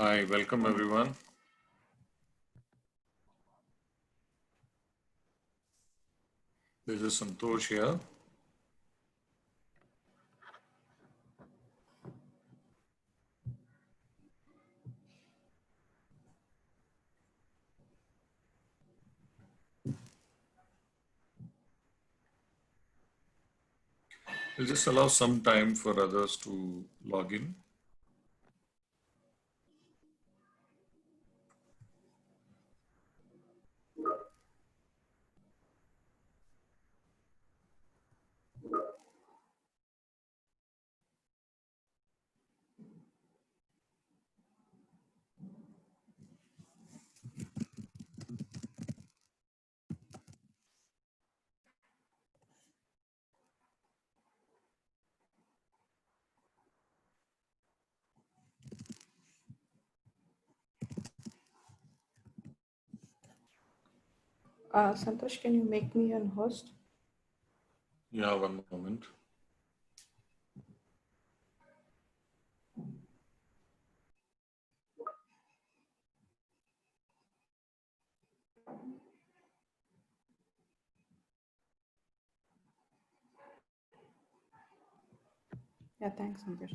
Hi, welcome everyone. This is Santosh here. We'll just allow some time for others to log in. Santosh, can you make me an host? Yeah, one moment. Yeah, thanks, Santosh.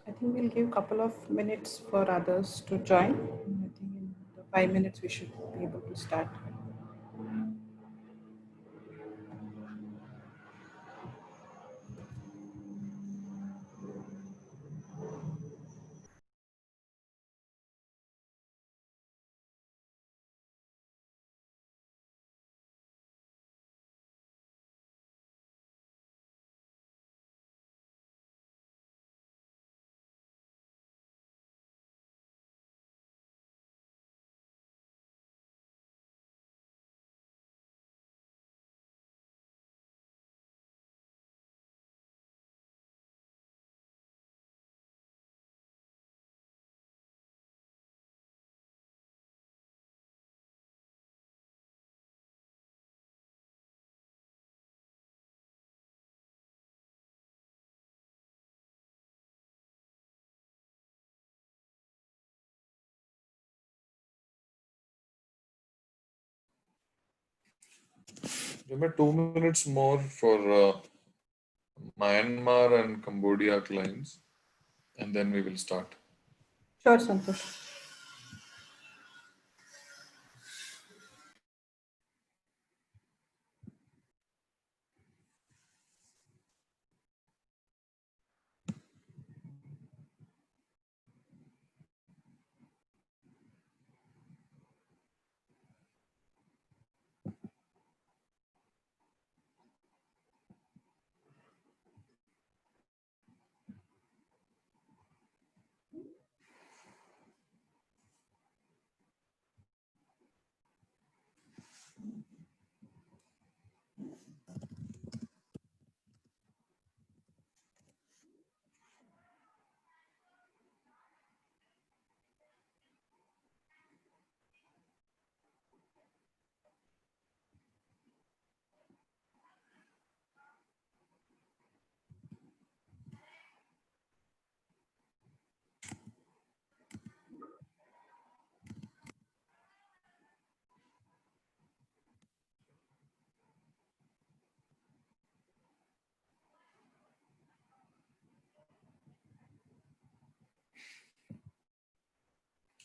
I think we'll give a couple of minutes for others to join. I think in the 5 minutes we should be able to start. Remember 2 minutes more for Myanmar and Cambodia clients, and then we will start. Sure, Santosh.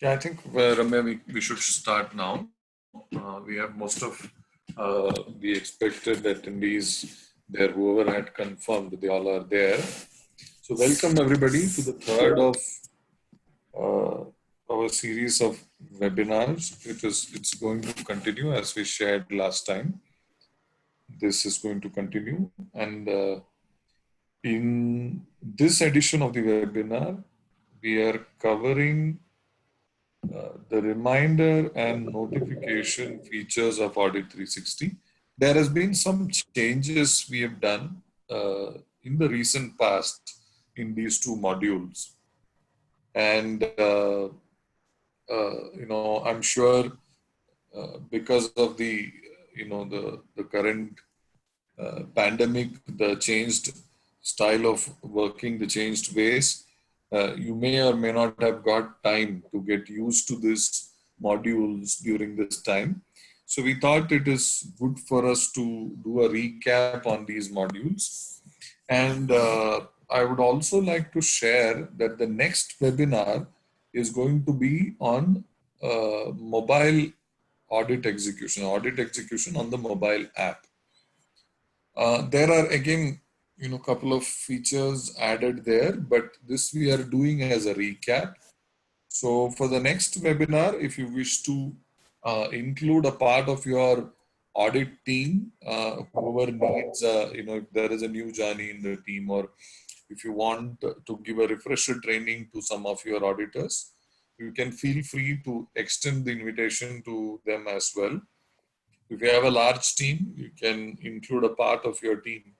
Yeah, I think Ramya, we should start now. We have most of the expected attendees there, whoever had confirmed, they all are there. So welcome everybody to the third of uh, our series of webinars. It's going to continue as we shared last time. This is going to continue, and in this edition of the webinar, we are covering the reminder and notification features of Audit 360. There has been some changes we have done in the recent past in these two modules, and I'm sure because of the the current pandemic, the changed style of working, the changed ways, you may or may not have got time to get used to these modules during this time. So we thought it is good for us to do a recap on these modules. And I would also like to share that the next webinar is going to be on mobile audit execution on the mobile app. There are again, couple of features added there, but this we are doing as a recap. So for the next webinar, if you wish to include a part of your audit team, whoever needs, if there is a new journey in the team, or if you want to give a refresher training to some of your auditors, you can feel free to extend the invitation to them as well. If you have a large team, you can include a part of your team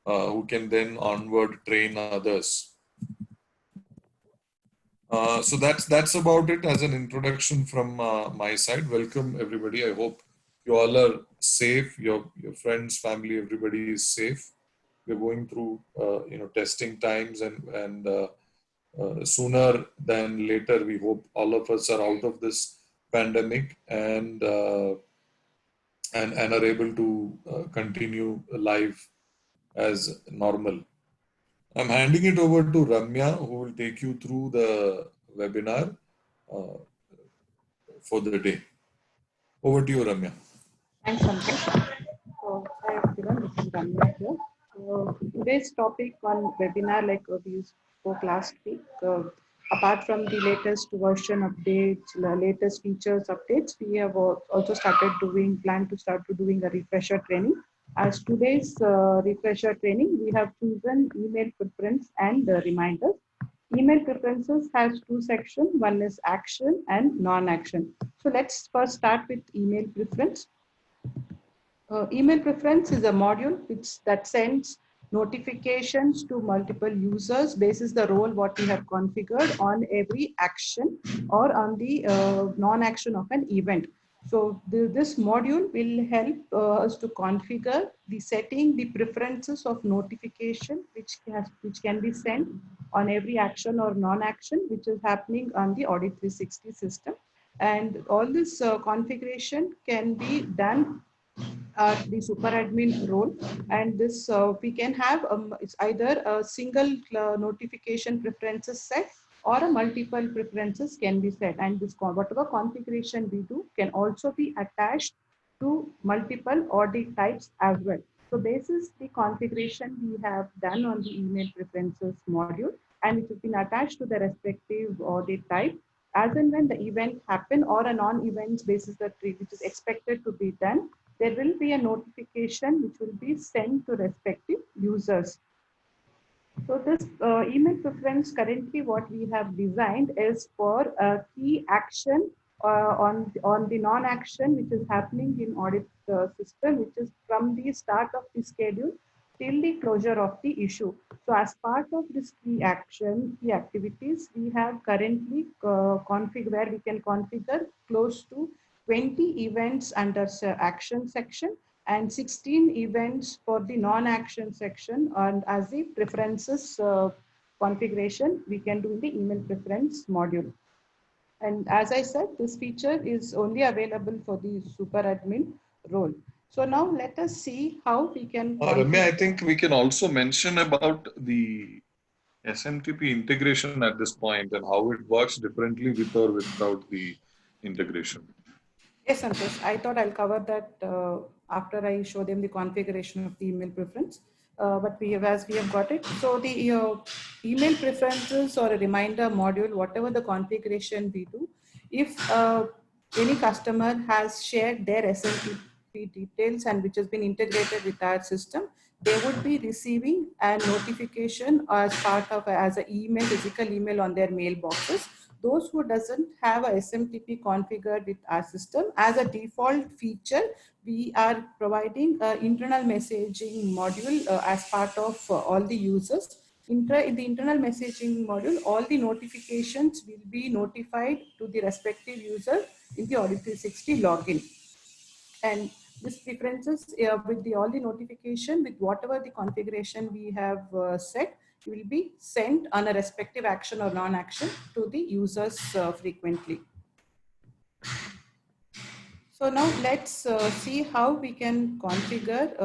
who can then onward train others. So that's about it as an introduction from my side. Welcome everybody. I hope you all are safe. Your friends, family, everybody is safe. We're going through testing times, and sooner than later, we hope all of us are out of this pandemic and are able to continue life as normal. I'm handing it over to Ramya, who will take you through the webinar uh, for the day. Over to you, Ramya. Thanks, Santosh. So, hi everyone, this is Ramya here. Today's topic on webinar, like we spoke last week, apart from the latest version updates, the latest features updates, we have also plan to start doing a refresher training. As today's refresher training, we have chosen email footprints and reminders. Email preferences has two sections. One is action and non-action. So let's first start with email preference. Email preference is a module that sends notifications to multiple users basis the role what we have configured on every action or on the non-action of an event. So this module will help us to configure the setting, the preferences of notification which can be sent on every action or non-action which is happening on the Audit 360 system. And all this configuration can be done the super admin role, and this we can have it's either a single notification preferences set or a multiple preferences can be set, and this whatever configuration we do can also be attached to multiple audit types as well. So this is the configuration we have done on the email preferences module, and it has been attached to the respective audit type as and when the event happen or a non-event basis that which is expected to be done, there will be a notification which will be sent to respective users. So this email preference currently what we have designed is for a key action on the non-action which is happening in audit system, which is from the start of the schedule till the closure of the issue. So as part of this key action, key activities, we have currently where we can configure close to 20 events under action section and 16 events for the non-action section, and as the preferences configuration we can do in the email preference module. And as I said, this feature is only available for the super admin role. So now let us see how we can Ramya, I think we can also mention about the SMTP integration at this point and how it works differently with or without the integration. Yes, Santosh. I thought I'll cover that after I show them the configuration of the email preference. But we have, as we have got it. So the email preferences or a reminder module, whatever the configuration we do, if any customer has shared their SMTP details and which has been integrated with our system, they would be receiving a notification as part of as an email, physical email on their mailboxes. Those who doesn't have a SMTP configured with our system, as a default feature, we are providing an internal messaging module as part of all the users. In the internal messaging module, all the notifications will be notified to the respective user in the Audit 360 login. And this differences with all the notification with whatever the configuration we have set will be sent on a respective action or non-action to the users frequently. So now let's see how we can configure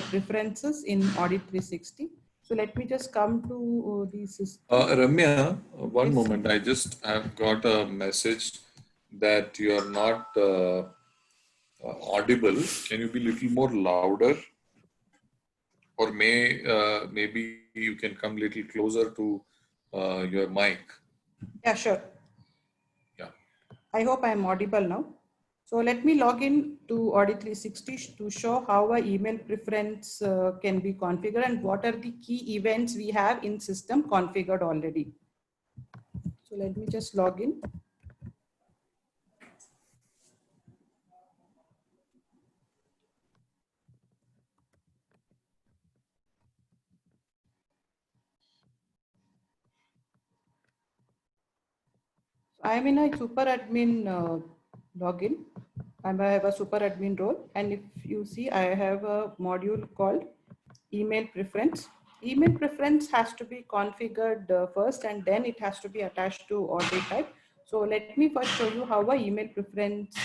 preferences in Audit 360. So let me just come to the system. Ramya, one Yes, moment. I just have got a message that you are not audible. Can you be a little more louder? Or maybe you can come a little closer to your mic. Yeah, sure. Yeah. I hope I'm audible now. So let me log in to Audit 360 to show how our email preference can be configured and what are the key events we have in system configured already. So let me just log in. I'm in a super admin login. I have a super admin role. And if you see, I have a module called email preference. Email preference has to be configured first, and then it has to be attached to audit type. So let me first show you how a email preference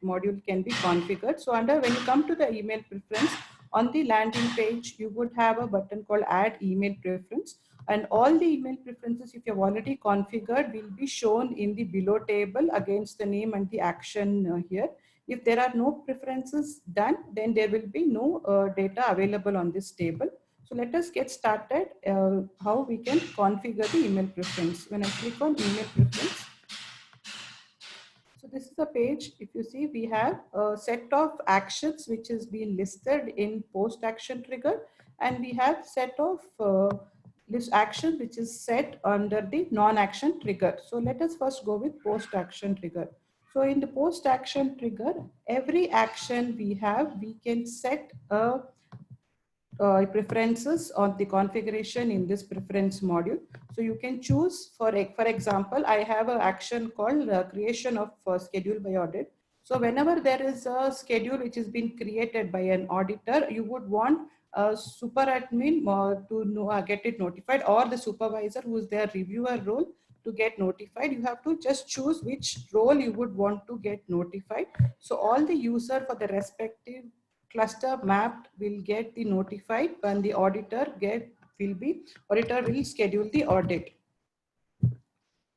module can be configured. So when you come to the email preference, on the landing page, you would have a button called add email preference. And all the email preferences, if you have already configured, will be shown in the below table against the name and the action here. If there are no preferences done, then there will be no data available on this table. So let us get started how we can configure the email preference. When I click on email preference, so this is a page. If you see, we have a set of actions which is being listed in post action trigger, and we have set of this action which is set under the non-action trigger. So let us first go with post action trigger. So in the post action trigger, every action we have, we can set a preferences on the configuration in this preference module. So you can choose, for example, I have an action called creation of schedule by audit. So whenever there is a schedule which has been created by an auditor, you would want a super admin to get it notified, or the supervisor who is their reviewer role to get notified. You have to just choose which role you would want to get notified. So all the user for the respective cluster mapped will get the notified when the auditor will schedule the audit.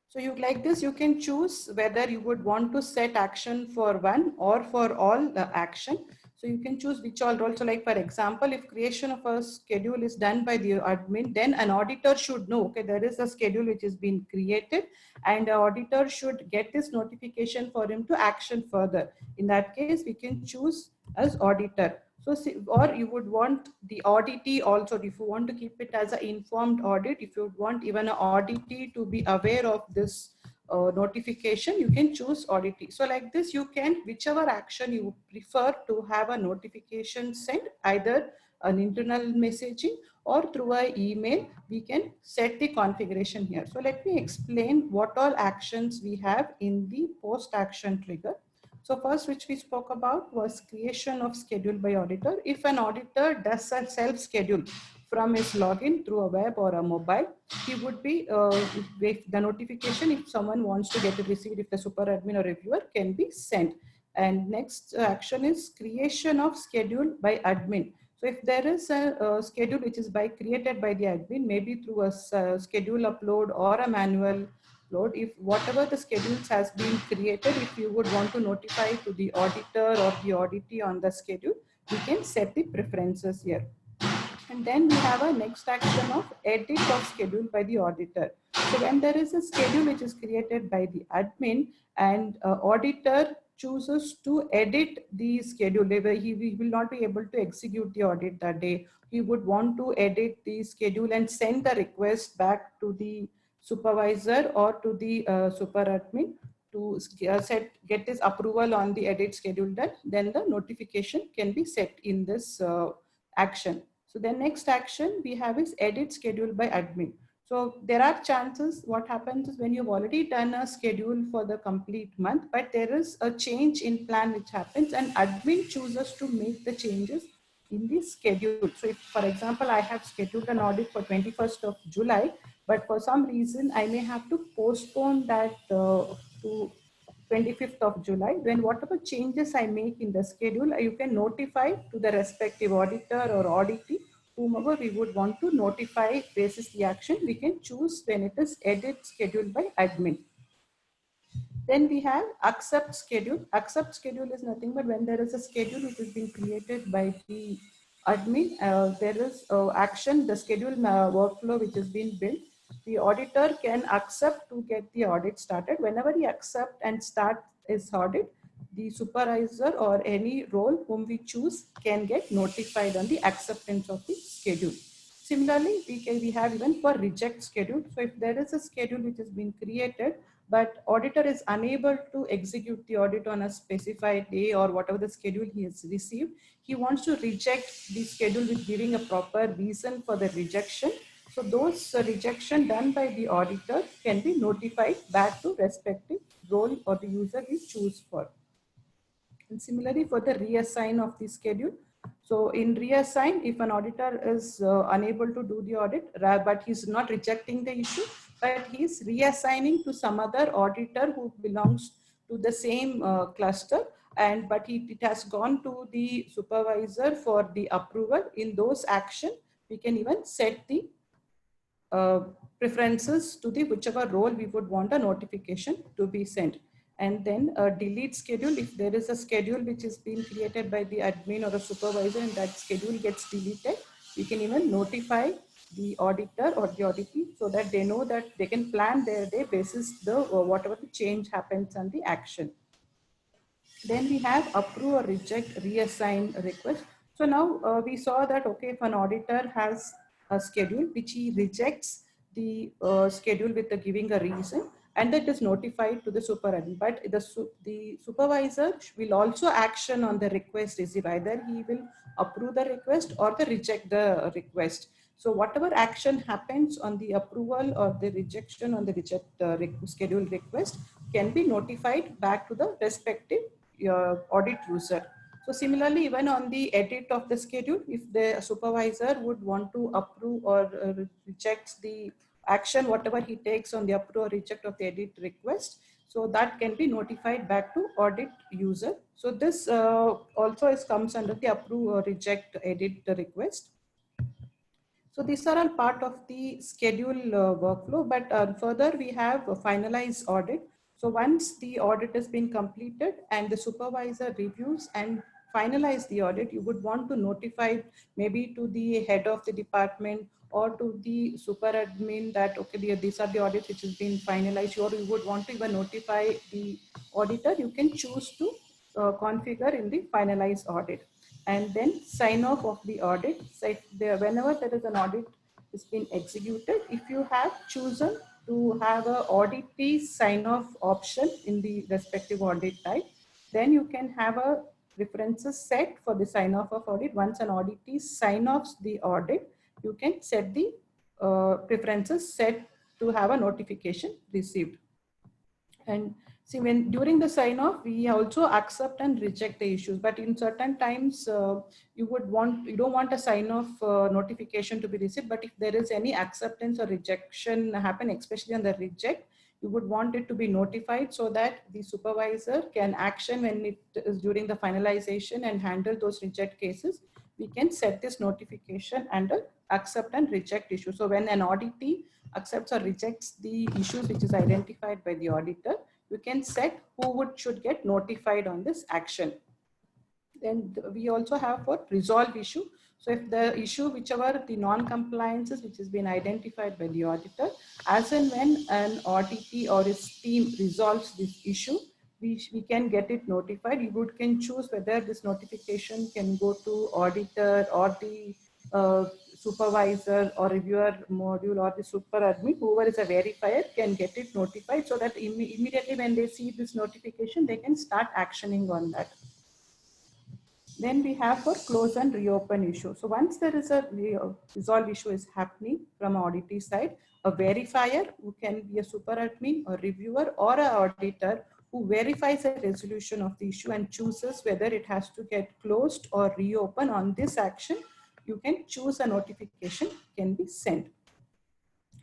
So you like this, you can choose whether you would want to set action for one or for all the action. So you can choose which all roles. So like for example, if creation of a schedule is done by the admin, then an auditor should know, okay, there is a schedule which is being created and the auditor should get this notification for him to action further. In that case, we can choose as auditor. So, or you would want the auditee also, if you want to keep it as an informed audit, if you want even an auditee to be aware of this notification, you can choose auditee. So like this, you can, whichever action you prefer to have a notification sent, either an internal messaging or through an email, we can set the configuration here. So let me explain what all actions we have in the post action trigger. So first, which we spoke about was creation of schedule by auditor. If an auditor does a self-schedule from his login through a web or a mobile, he would be, if the notification, if someone wants to get it received, if the super admin or reviewer can be sent. And next action is creation of schedule by admin. So if there is a schedule which is created by the admin, maybe through a schedule upload or a manual load, if whatever the schedules has been created, if you would want to notify to the auditor or the auditee on the schedule, we can set the preferences here. And then we have a next action of edit of schedule by the auditor. So when there is a schedule which is created by the admin and auditor chooses to edit the schedule, he will not be able to execute the audit that day. He would want to edit the schedule and send the request back to the supervisor or to the super admin to get this approval on the edit schedule done. Then the notification can be set in this action. So the next action we have is edit schedule by admin. So there are chances what happens is when you've already done a schedule for the complete month, but there is a change in plan which happens and admin chooses to make the changes in the schedule. So if, for example, I have scheduled an audit for 21st of July, but for some reason I may have to postpone that to 25th of July, then whatever changes I make in the schedule, you can notify to the respective auditor or auditee, whomever we would want to notify basis the action, we can choose when it is edit schedule by admin. Then we have accept schedule. Accept schedule is nothing but when there is a schedule which has been created by the admin, there is action, the schedule workflow which has been built. The auditor can accept to get the audit started. Whenever he accept and start his audit, the supervisor or any role whom we choose can get notified on the acceptance of the schedule. Similarly, we have even for reject schedule. So if there is a schedule which has been created, but auditor is unable to execute the audit on a specified day or whatever the schedule he has received, he wants to reject the schedule with giving a proper reason for the rejection. So those rejection done by the auditor can be notified back to respective role or the user we choose for. And similarly for the reassign of the schedule. So in reassign, if an auditor is unable to do the audit, but he's not rejecting the issue, but he's reassigning to some other auditor who belongs to the same cluster, and but it has gone to the supervisor for the approval. In those action, we can even set the preferences to the whichever role we would want a notification to be sent. And then a delete schedule, if there is a schedule which is being created by the admin or a supervisor and that schedule gets deleted, we can even notify the auditor or the auditee so that they know that they can plan their day basis the whatever the change happens on the action. Then we have approve or reject reassign request. So now we saw that, okay, if an auditor has a schedule which he rejects the schedule with the giving a reason, and that is notified to the super admin, but the supervisor will also action on the request received. Either he will approve the request or the reject the request. So whatever action happens on the approval or the rejection on the schedule request can be notified back to the respective audit user. So similarly, even on the edit of the schedule, if the supervisor would want to approve or rejects the action, whatever he takes on the approve or reject of the edit request, so that can be notified back to audit user. So this also comes under the approve or reject edit request. So these are all part of the schedule workflow, but further we have a finalized audit. So once the audit has been completed and the supervisor reviews and finalize the audit, you would want to notify maybe to the head of the department or to the super admin that, okay, these are the audits which has been finalized, or you would want to even notify the auditor. You can choose to configure in the finalized audit. And then sign off of the audit. So whenever there is an audit is being executed, if you have chosen to have a auditee sign off option in the respective audit type, then you can have a preferences set for the sign off of audit. Once an auditee sign offs the audit, you can set the preferences set to have a notification received. And see, when during the sign off, we also accept and reject the issues, but in certain times you don't want a sign off notification to be received, but if there is any acceptance or rejection happen, especially on the reject, you would want it to be notified so that the supervisor can action when it is during the finalization and handle those reject cases we can set this notification under accept and reject issue. So when an auditee accepts or rejects the issues which is identified by the auditor, you can set who should get notified on this action. Then we also have for resolve issue. So if the issue, whichever the non-compliances which has been identified by the auditor, as and when an auditee or his team resolves this issue, we can get it notified. You can choose whether this notification can go to auditor or the supervisor or reviewer module or the super admin, whoever is a verifier can get it notified, so that immediately when they see this notification, they can start actioning on that. Then we have for close and reopen issue. So once there is a resolve issue is happening from auditee side, a verifier who can be a super admin or reviewer or an auditor who verifies a resolution of the issue and chooses whether it has to get closed or reopen on this action, you can choose a notification can be sent.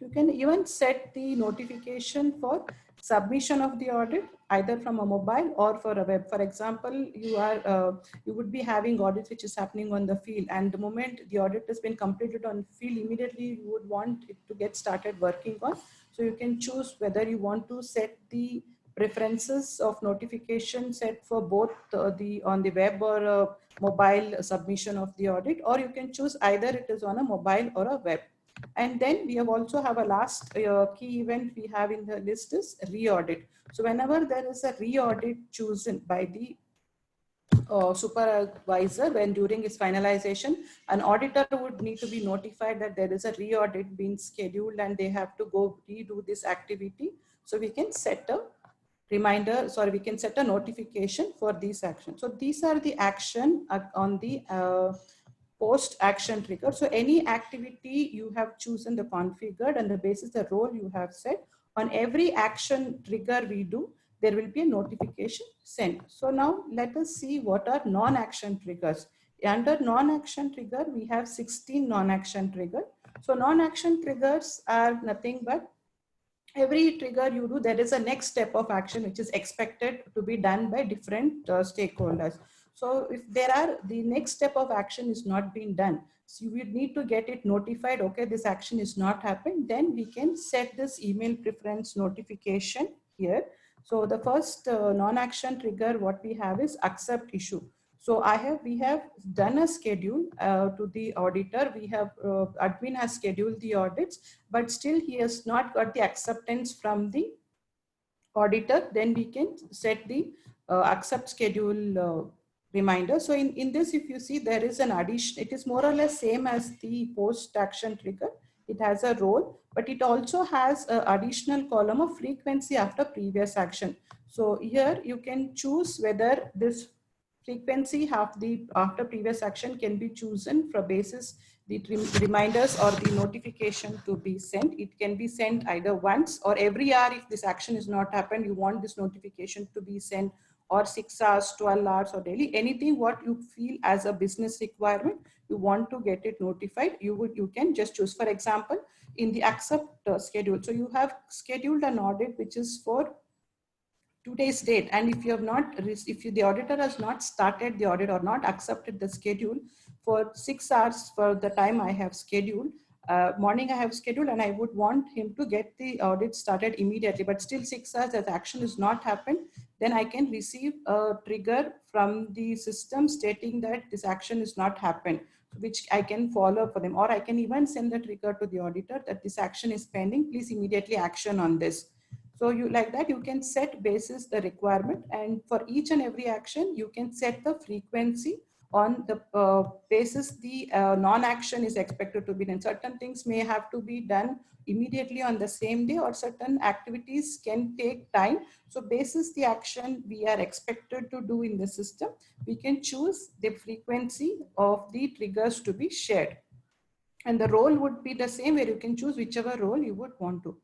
You can even set the notification for submission of the audit either from a mobile or for a web. For example, you would be having audits which is happening on the field, and the moment the audit has been completed on field, immediately you would want it to get started working on. So you can choose whether you want to set the preferences of notification set for both on the web or mobile submission of the audit, or you can choose either it is on a mobile or a web. And then we have also have a last key event we have in the list is re-audit. So whenever there is a re-audit chosen by the supervisor, when during its finalization, an auditor would need to be notified that there is a re-audit being scheduled and they have to go redo this activity. So we can set a reminder, sorry, we can set a notification for these actions. So these are the action on the post action trigger. So any activity you have chosen the configured and the basis the role you have set, on every action trigger we do, there will be a notification sent. So now let us see what are non-action triggers. Under non-action trigger, we have 16 non-action trigger. So non-action triggers are nothing but every trigger you do, there is a next step of action which is expected to be done by different stakeholders. So if there are, the next step of action is not being done, so you would need to get it notified, okay, this action is not happened, then we can set this email preference notification here. So the first non-action trigger what we have is accept issue. So we have done a schedule to the auditor. We have, admin has scheduled the audits, but still he has not got the acceptance from the auditor. Then we can set the accept schedule reminder. So in this, if you see, there is an addition, it is more or less same as the post action trigger. It has a role, but it also has an additional column of frequency after previous action. So here you can choose whether this frequency after previous action can be chosen for basis the reminders or the notification to be sent. It can be sent either once or every hour. If this action is not happened, you want this notification to be sent, or 6 hours, 12 hours or daily, anything what you feel as a business requirement, you want to get it notified, you can just choose. For example, in the accept schedule, so you have scheduled an audit which is for today's date, and if you have not, the auditor has not started the audit or not accepted the schedule for 6 hours for the time I have scheduled, morning I have scheduled, and I would want him to get the audit started immediately, but still 6 hours as action is not happened, then I can receive a trigger from the system stating that this action is not happened, which I can follow for them, or I can even send the trigger to the auditor that this action is pending, please immediately action on this. So you like that, you can set basis the requirement, and for each and every action, you can set the frequency on the basis the non-action is expected to be done. Certain things may have to be done immediately on the same day, or certain activities can take time. So basis the action we are expected to do in the system, we can choose the frequency of the triggers to be shared. And the role would be the same, where you can choose whichever role you would want to.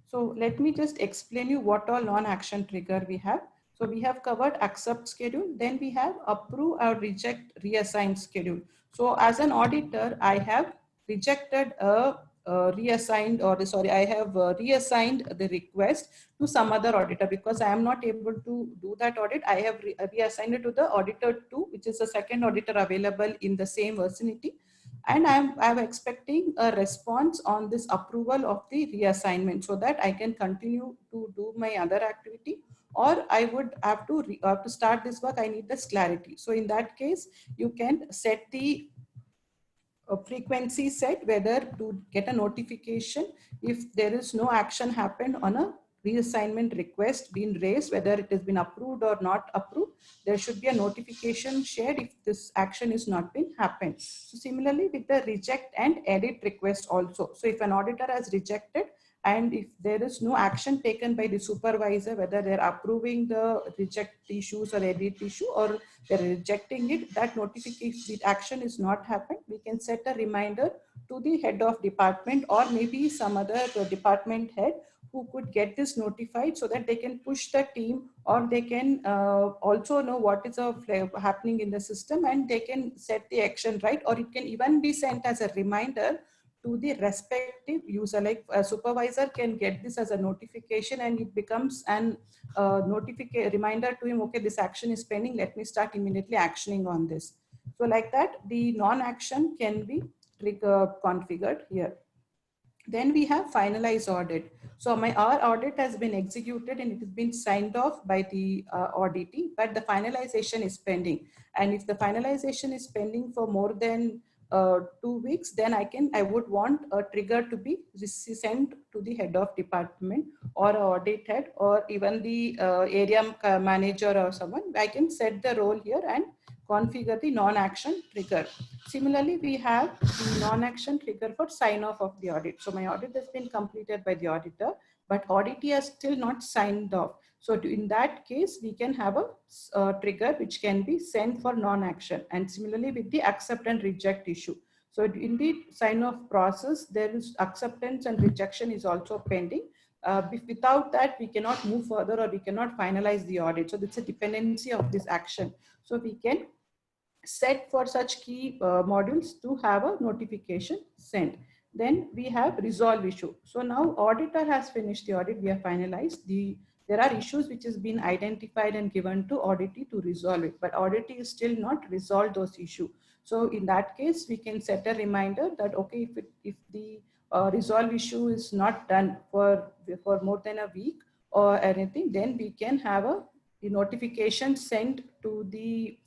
So let me just explain you what all non-action trigger we have. So we have covered accept schedule, then we have approve or reject reassign schedule. So as an auditor, I have rejected a reassigned, or sorry, I have reassigned the request to some other auditor because I am not able to do that audit. I have reassigned it to the auditor 2, which is the second auditor available in the same vicinity. And I'm expecting a response on this approval of the reassignment so that I can continue to do my other activity, or I would have to start this work. I need this clarity. So in that case, you can set the frequency set, whether to get a notification if there is no action happened on a reassignment request being raised, whether it has been approved or not approved. There should be a notification shared if this action is not been happened. So similarly with the reject and edit request also. So if an auditor has rejected and if there is no action taken by the supervisor, whether they're approving the reject issues or edit issue, or they're rejecting it, that notification, the action is not happened, we can set a reminder to the head of department or maybe some other department head who could get this notified so that they can push the team, or they can also know what is happening in the system and they can set the action right, or it can even be sent as a reminder to the respective user. Like a supervisor can get this as a notification and it becomes an notification reminder to him, okay, this action is pending, let me start immediately actioning on this. So like that, the non-action can be configured here. Then we have finalized audit. So our audit has been executed and it has been signed off by the auditee, but the finalization is pending. And if the finalization is pending for more than 2 weeks, then I would want a trigger to be sent to the head of department or audit head or even the area manager or someone. I can set the role here and configure the non-action trigger. Similarly, we have the non-action trigger for sign off of the audit. So my audit has been completed by the auditor, but auditee has still not signed off. So in that case, we can have a trigger which can be sent for non-action. And similarly with the accept and reject issue. So in the sign off process, there is acceptance and rejection is also pending. Without that, we cannot move further or we cannot finalize the audit. So it's a dependency of this action. So we can set for such key modules to have a notification sent. Then we have resolve issue. So now auditor has finished the audit, we have finalized. There are issues which has been identified and given to auditee to resolve it, but auditee is still not resolved those issues. So in that case, we can set a reminder that, okay, if the resolve issue is not done for more than a week or anything, then we can have the notification sent to the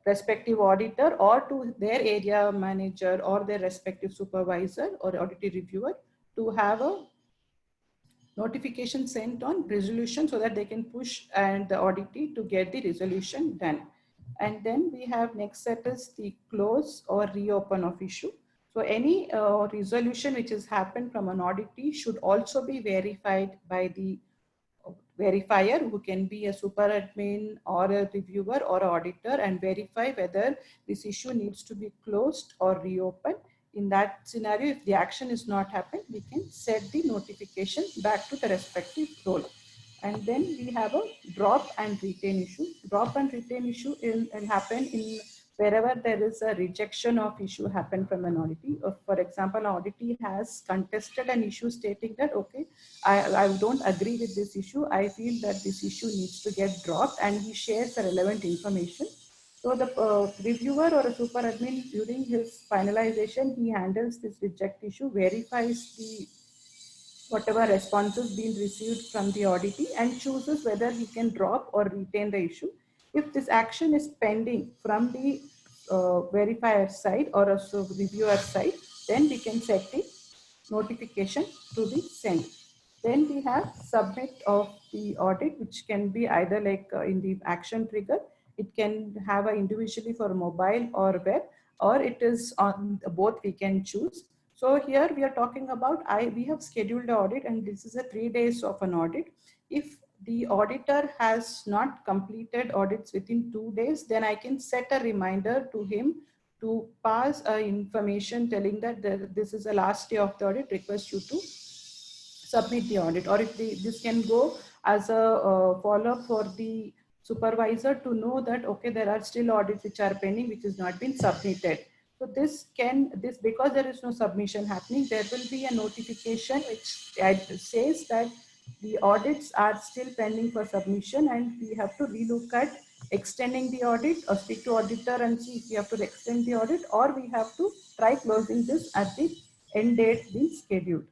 respective auditor or to their area manager or their respective supervisor or audit reviewer to have a notification sent on resolution so that they can push and the auditee to get the resolution done. And then we have next set is the close or reopen of issue. So any resolution which has happened from an auditee should also be verified by the verifier, who can be a super admin or a reviewer or auditor, and verify whether this issue needs to be closed or reopened. In that scenario, if the action is not happened, we can set the notification back to the respective role. And then we have a drop and retain issue. Drop and retain issue will happen in wherever there is a rejection of issue happen from an auditee. For example, an auditee has contested an issue stating that, okay, I don't agree with this issue. I feel that this issue needs to get dropped, and he shares the relevant information. So the reviewer or a super admin during his finalization, he handles this reject issue, verifies the whatever responses being received from the auditee and chooses whether he can drop or retain the issue. If this action is pending from the verifier side or a reviewer side, then we can set the notification to be sent. Then we have submit of the audit, which can be either like in the action trigger. It can have a individually for mobile or web, or it is on both we can choose. So here we are talking about, we have scheduled the audit and this is a 3 days of an audit. If the auditor has not completed audits within 2 days, then I can set a reminder to him to pass information telling that this is the last day of the audit, request you to submit the audit. Or if this can go as a follow-up for the supervisor to know that, okay, there are still audits which are pending, which has not been submitted. So this because there is no submission happening, there will be a notification which says that the audits are still pending for submission, and we have to relook at extending the audit or speak to auditor and see if we have to extend the audit, or we have to try closing this at the end date being scheduled.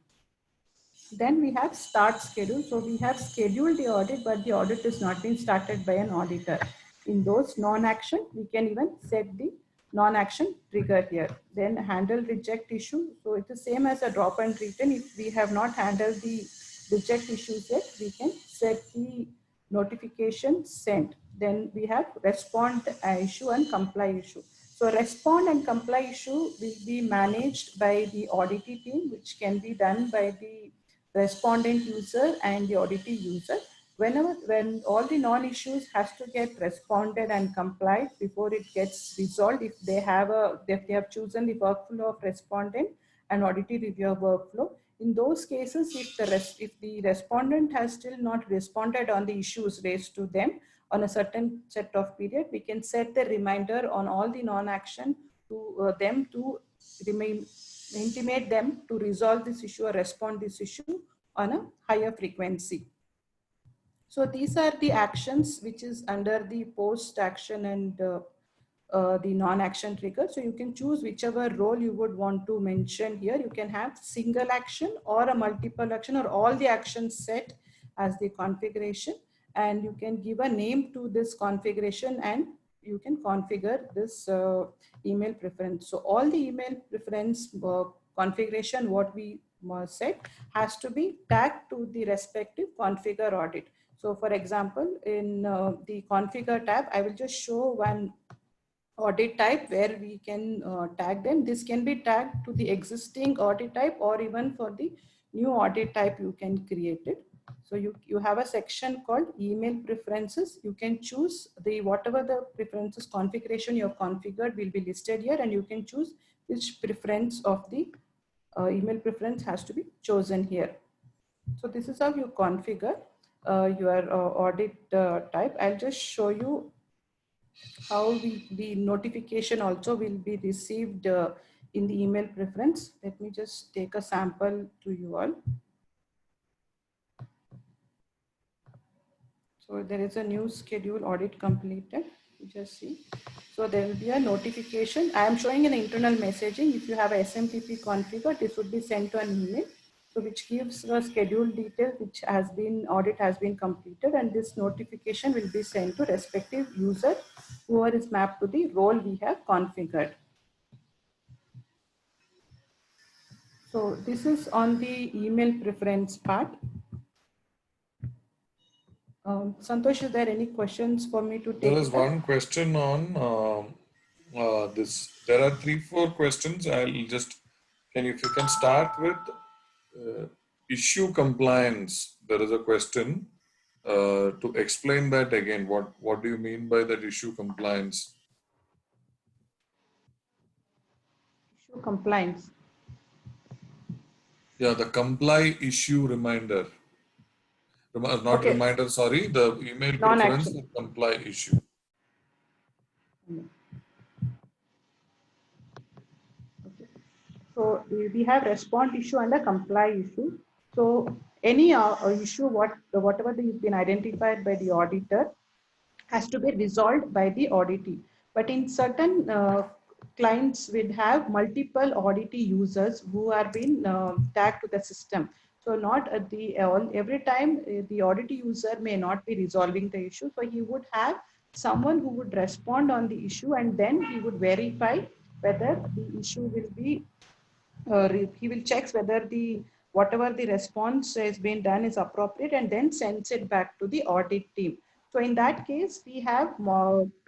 Then we have start schedule. So we have scheduled the audit, but the audit is not been started by an auditor. In those non-action, we can even set the non-action trigger here. Then handle reject issue. So it is same as a drop and return. If we have not handled the reject issues yet, we can set the notification sent. Then we have respond issue and comply issue. So respond and comply issue will be managed by the auditee team, which can be done by the respondent user and the auditee user. When all the non-issues has to get responded and complied before it gets resolved, if they have chosen the workflow of respondent and auditee reviewer workflow. In those cases, if the respondent has still not responded on the issues raised to them on a certain set of period, we can set the reminder on all the non-action to them to intimate them to resolve this issue or respond this issue on a higher frequency. So these are the actions which is under the post action and the non-action trigger. So you can choose whichever role you would want to mention here. You can have single action or a multiple action or all the actions set as the configuration, and you can give a name to this configuration and you can configure this email preference. So all the email preference configuration what we set has to be tagged to the respective configure audit. So for example, in the configure tab, I will just show one audit type where we can tag them. This can be tagged to the existing audit type, or even for the new audit type you can create it. So you have a section called email preferences. You can choose the whatever the preferences configuration you have configured will be listed here, and you can choose which preference of the email preference has to be chosen here. So this is how you configure your audit type. I'll just show you how the notification also will be received in the email preference. Let me just take a sample to you all. So there is a new schedule audit completed. You just see. So there will be a notification. I am showing an internal messaging. If you have SMTP configured, this would be sent to an email. So which gives a schedule detail which has been audit has been completed, and this notification will be sent to respective user whoever is mapped to the role we have configured. So this is on the email preference part. Santosh, is there any questions for me to take? There is one question on this. There are 3-4 questions. I'll just, if you can start with issue compliance. There is a question to explain that again. What do you mean by that issue compliance? Issue compliance. Yeah, the comply issue reminder. Not okay. Reminder, sorry, the email preference and comply issue. Okay. So we have respond issue and a comply issue. So any issue whatever has been identified by the auditor has to be resolved by the auditee. But in certain clients will have multiple auditee users who are being tagged to the system. So not at every time the auditee user may not be resolving the issue. So he would have someone who would respond on the issue, and then he would verify whether the issue will be, he will check whether whatever the response has been done is appropriate, and then sends it back to the audit team. So in that case, we have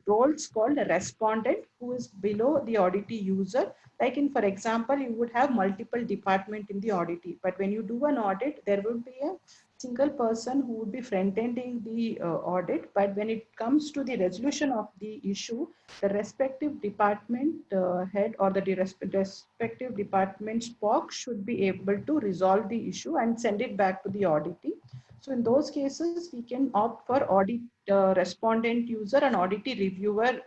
roles called a respondent who is below the auditee user. Like in, for example, you would have multiple department in the auditee, but when you do an audit, there will be a single person who would be front-ending the audit. But when it comes to the resolution of the issue, the respective department head or the respective department SPOC should be able to resolve the issue and send it back to the auditee. So in those cases, we can opt for audit respondent user and auditee reviewer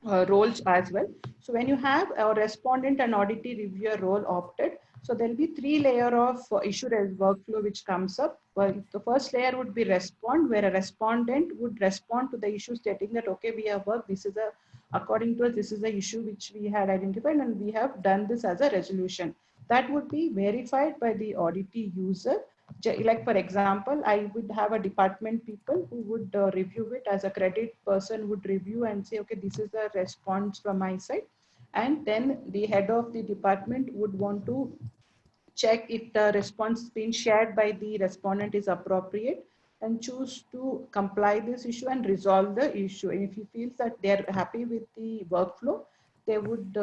roles as well. So when you have a respondent and auditee reviewer role opted, so there'll be 3 layer of issue workflow which comes up. Well, the first layer would be respond, where a respondent would respond to the issue stating that, okay, we have worked, this is a, according to us, this is the issue which we had identified and we have done this as a resolution. That would be verified by the auditee user. Like for example, I would have a department people who would review it, as a credit person would review and say, okay, this is the response from my side. And then the head of the department would want to check if the response being shared by the respondent is appropriate and choose to comply this issue and resolve the issue. And if he feels that they're happy with the workflow, they would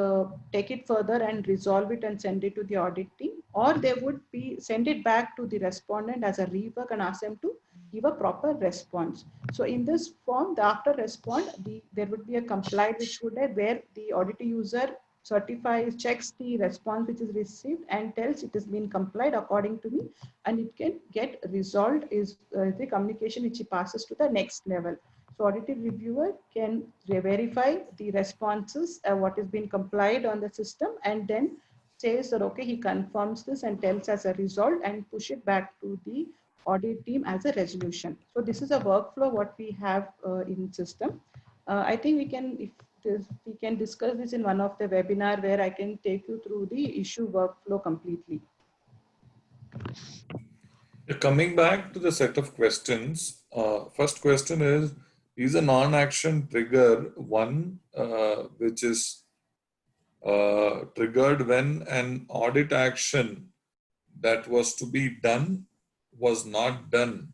take it further and resolve it and send it to the audit team, or they would be send it back to the respondent as a rework and ask them to give a proper response. So in this form, the after respond, there would be a complied which would where the audit user certifies, checks the response which is received and tells it has been complied according to me, and it can get resolved is the communication which he passes to the next level. So audited reviewer can verify the responses, what has been complied on the system, and then says that, okay, he confirms this and tells as a result and push it back to the audit team as a resolution. So this is a workflow what we have in system. I think we can, if we can discuss this in one of the webinar where I can take you through the issue workflow completely. Coming back to the set of questions, first question is a non-action trigger one which is triggered when an audit action that was to be done was not done?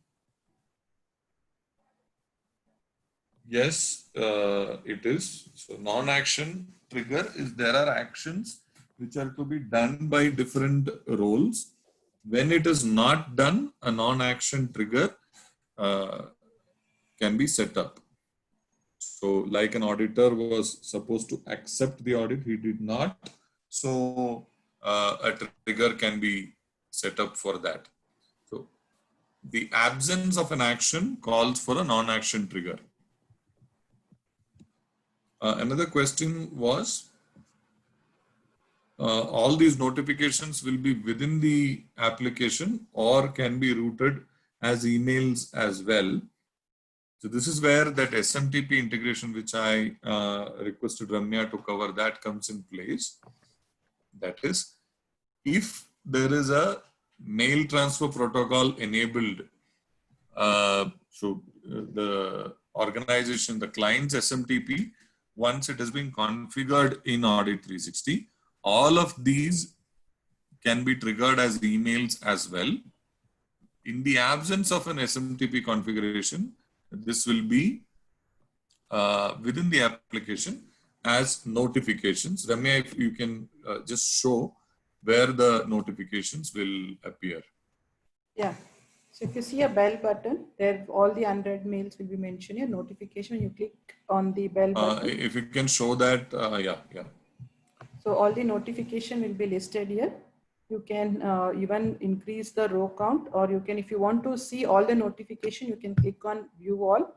Yes, it is. So non-action trigger is there are actions which are to be done by different roles. When it is not done, a non-action trigger can be set up. So like an auditor was supposed to accept the audit, he did not. So a trigger can be set up for that. So the absence of an action calls for a non-action trigger. Another question was, all these notifications will be within the application or can be routed as emails as well. So this is where that SMTP integration, which I requested Ramya to cover, that comes in place. That is, if there is a mail transfer protocol enabled, the organization, the client's SMTP, once it has been configured in Audit 360, all of these can be triggered as emails as well. In the absence of an SMTP configuration, this will be within the application as notifications. Ramya, if you can just show where the notifications will appear. Yeah. So if you see a bell button, there all the unread mails will be mentioned here. Notification, you click on the bell button. If you can show that, yeah. So all the notification will be listed here. You can even increase the row count, or you can, if you want to see all the notification, you can click on view all.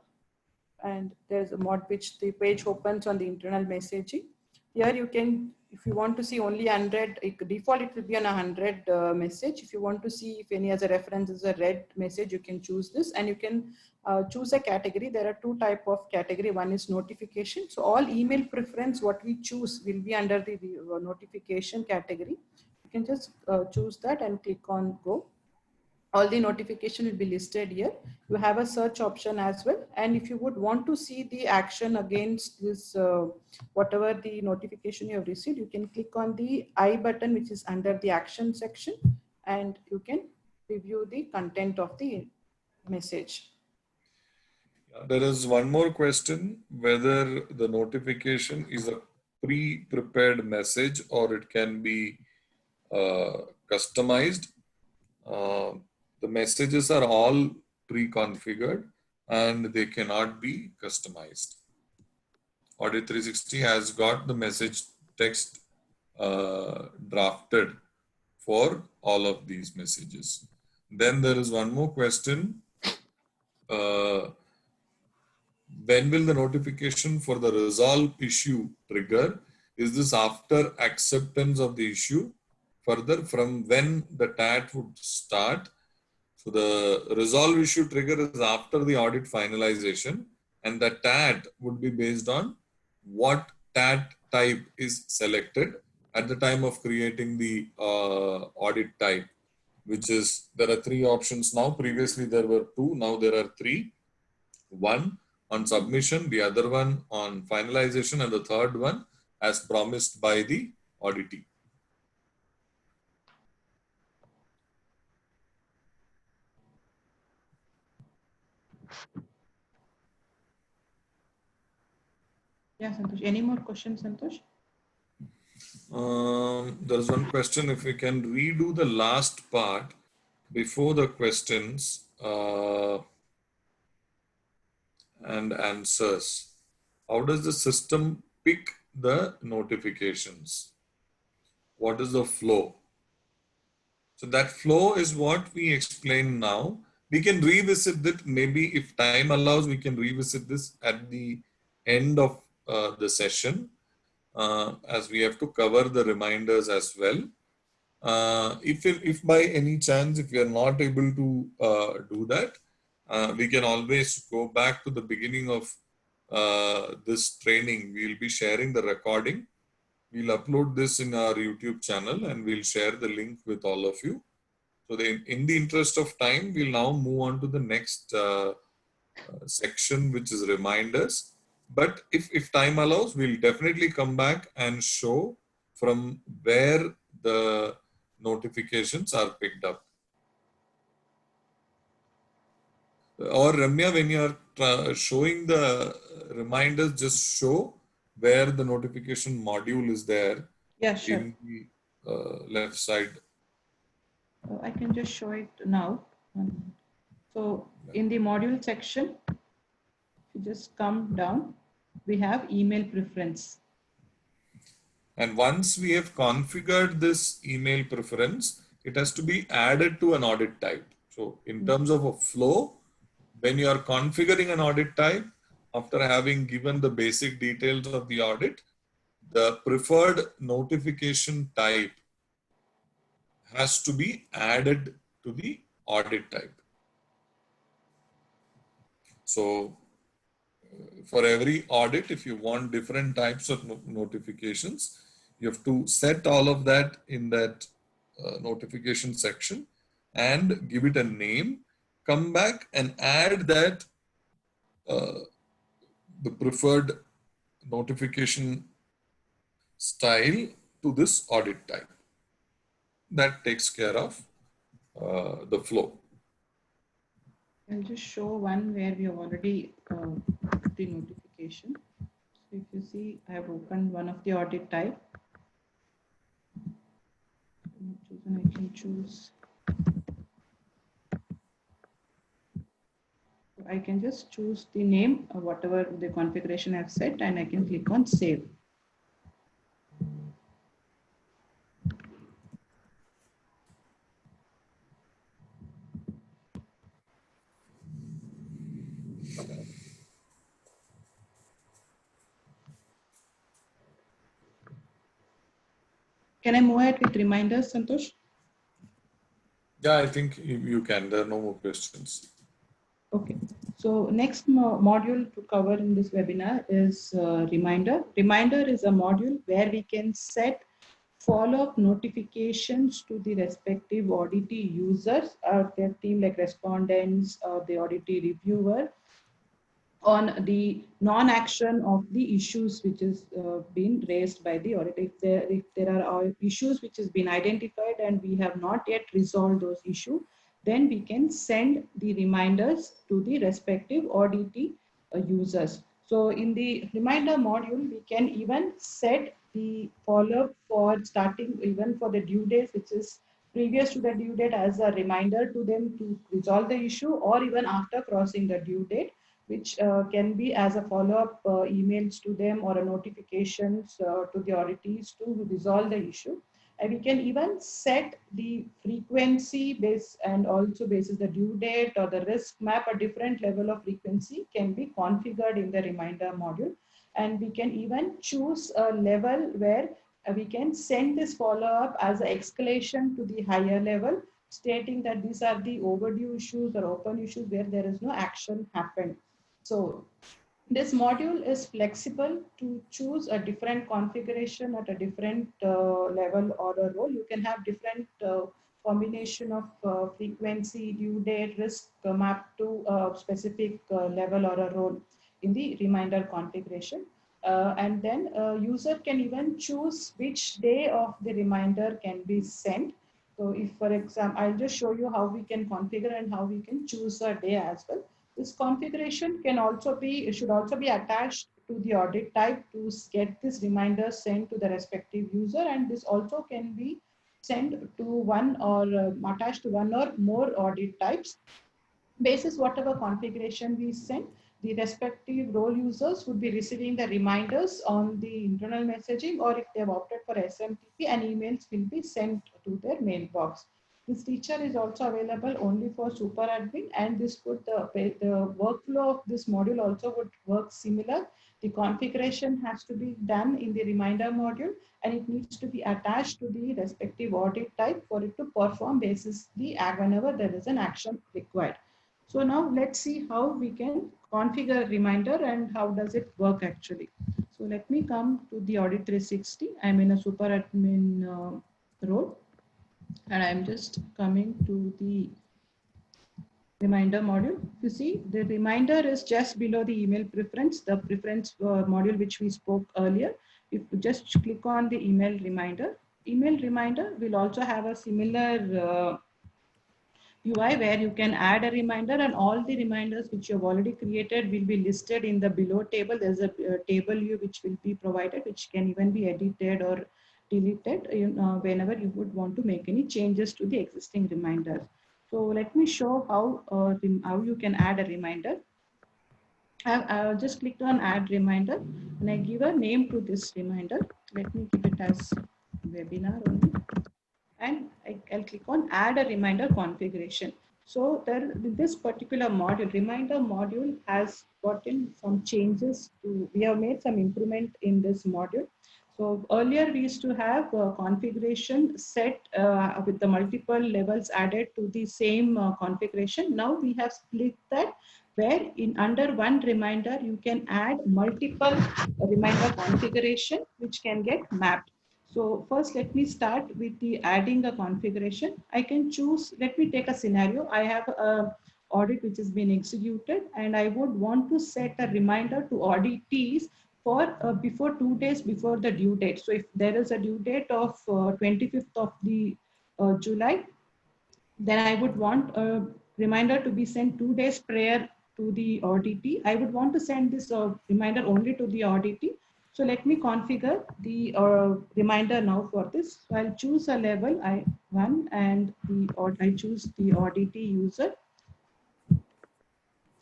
And there's a mod which the page opens on the internal messaging. Here you can, if you want to see only unread, default it will be on 100 message. If you want to see if any other reference is a read message, you can choose this, and you can choose a category. There are two type of category. One is notification. So all email preference, what we choose will be under the notification category. You can just choose that and click on go. All the notification will be listed here. You have a search option as well. And if you would want to see the action against this, whatever the notification you have received, you can click on the I button, which is under the action section, and you can review the content of the message. There is one more question, whether the notification is a pre-prepared message or it can be customized. The messages are all pre-configured and they cannot be customized. Audit 360 has got the message text drafted for all of these messages. Then there is one more question. when will the notification for the resolve issue trigger? Is this after acceptance of the issue? Further, from when the TAT would start? So the resolve issue trigger is after the audit finalization, and the TAT would be based on what TAT type is selected at the time of creating the audit type, which is, there are three options now. Previously there were two, now there are three. One on submission, the other one on finalization, and the third one as promised by the auditee. Yeah, Santosh. Any more questions, Santosh? There's one question, if we can redo the last part before the questions and answers. How does the system pick the notifications? What is the flow? So that flow is what we explain now. We can revisit that, maybe if time allows, we can revisit this at the end of the session, as we have to cover the reminders as well. If by any chance, if we are not able to do that, we can always go back to the beginning of this training. We'll be sharing the recording. We'll upload this in our YouTube channel and we'll share the link with all of you. So in the interest of time, we'll now move on to the next section, which is reminders. But if time allows, we'll definitely come back and show from where the notifications are picked up. Or Ramya, when you are showing the reminders, just show where the notification module is there. Yeah, sure. In the left side. I can just show it now. So in the module section, you just come down, we have email preference. And once we have configured this email preference, it has to be added to an audit type. So in terms of a flow, when you are configuring an audit type, after having given the basic details of the audit, the preferred notification type has to be added to the audit type. So for every audit, if you want different types of notifications, you have to set all of that in that notification section and give it a name. Come back and add that the preferred notification style to this audit type. That takes care of the flow. I'll just show one where we have already put the notification. So if you see, I have opened one of the audit type. I can choose. I can just choose the name or whatever the configuration I've set, and I can click on save. Can I move ahead with reminders, Santosh? Yeah, I think you can. There are no more questions. Okay. So next module to cover in this webinar is reminder. Reminder is a module where we can set follow-up notifications to the respective auditee users or their team, like respondents or the auditee reviewer, on the non-action of the issues which is been raised by the audit. If there are issues which has been identified and we have not yet resolved those issues, then we can send the reminders to the respective auditee users. So in the reminder module, we can even set the follow-up for starting even for the due date, which is previous to the due date, as a reminder to them to resolve the issue, or even after crossing the due date, which can be as a follow-up emails to them or a notifications to the auditees to resolve the issue. And we can even set the frequency base and also basis the due date or the risk map. A different level of frequency can be configured in the reminder module. And we can even choose a level where we can send this follow-up as an escalation to the higher level, stating that these are the overdue issues or open issues where there is no action happened. So this module is flexible to choose a different configuration at a different level or a role. You can have different combination of frequency, due date, risk map to a specific level or a role in the reminder configuration. And then user can even choose which day of the reminder can be sent. So if, for example, I'll just show you how we can configure and how we can choose a day as well. This configuration can also be, should also be attached to the audit type to get this reminder sent to the respective user. And this also can be sent to one or attached to one or more audit types. Basis whatever configuration we send, the respective role users would be receiving the reminders on the internal messaging, or if they have opted for SMTP, and emails will be sent to their mailbox. This feature is also available only for super admin, and this would the workflow of this module also would work similar. The configuration has to be done in the reminder module, and it needs to be attached to the respective audit type for it to perform basis the whenever there is an action required. So now let's see how we can configure reminder and how does it work actually. So let me come to the Audit 360. I'm in a super admin role, and I'm just coming to the reminder module. You see, the reminder is just below the email preference, the preference module which we spoke earlier. If you just click on the email reminder will also have a similar UI where you can add a reminder, and all the reminders which you have already created will be listed in the below table. There's a table view which will be provided, which can even be edited or deleted whenever you would want to make any changes to the existing reminders. So let me show how you can add a reminder. I've just clicked on add reminder, and I give a name to this reminder. Let me give it as webinar only. And I'll click on add a reminder configuration. So this particular module, reminder module, has gotten some changes we have made some improvement in this module. So earlier we used to have configuration set with the multiple levels added to the same configuration. Now we have split that, where in under one reminder you can add multiple reminder configuration which can get mapped. So first, let me start with the adding a configuration. I can choose, let me take a scenario. I have a audit which has been executed, and I would want to set a reminder to auditees for before 2 days before the due date. So if there is a due date of 25th of the July, then I would want a reminder to be sent 2 days prior to the auditee. I would want to send this reminder only to the auditee. So let me configure the reminder now for this. So I'll choose a level I1, and I choose the auditee user.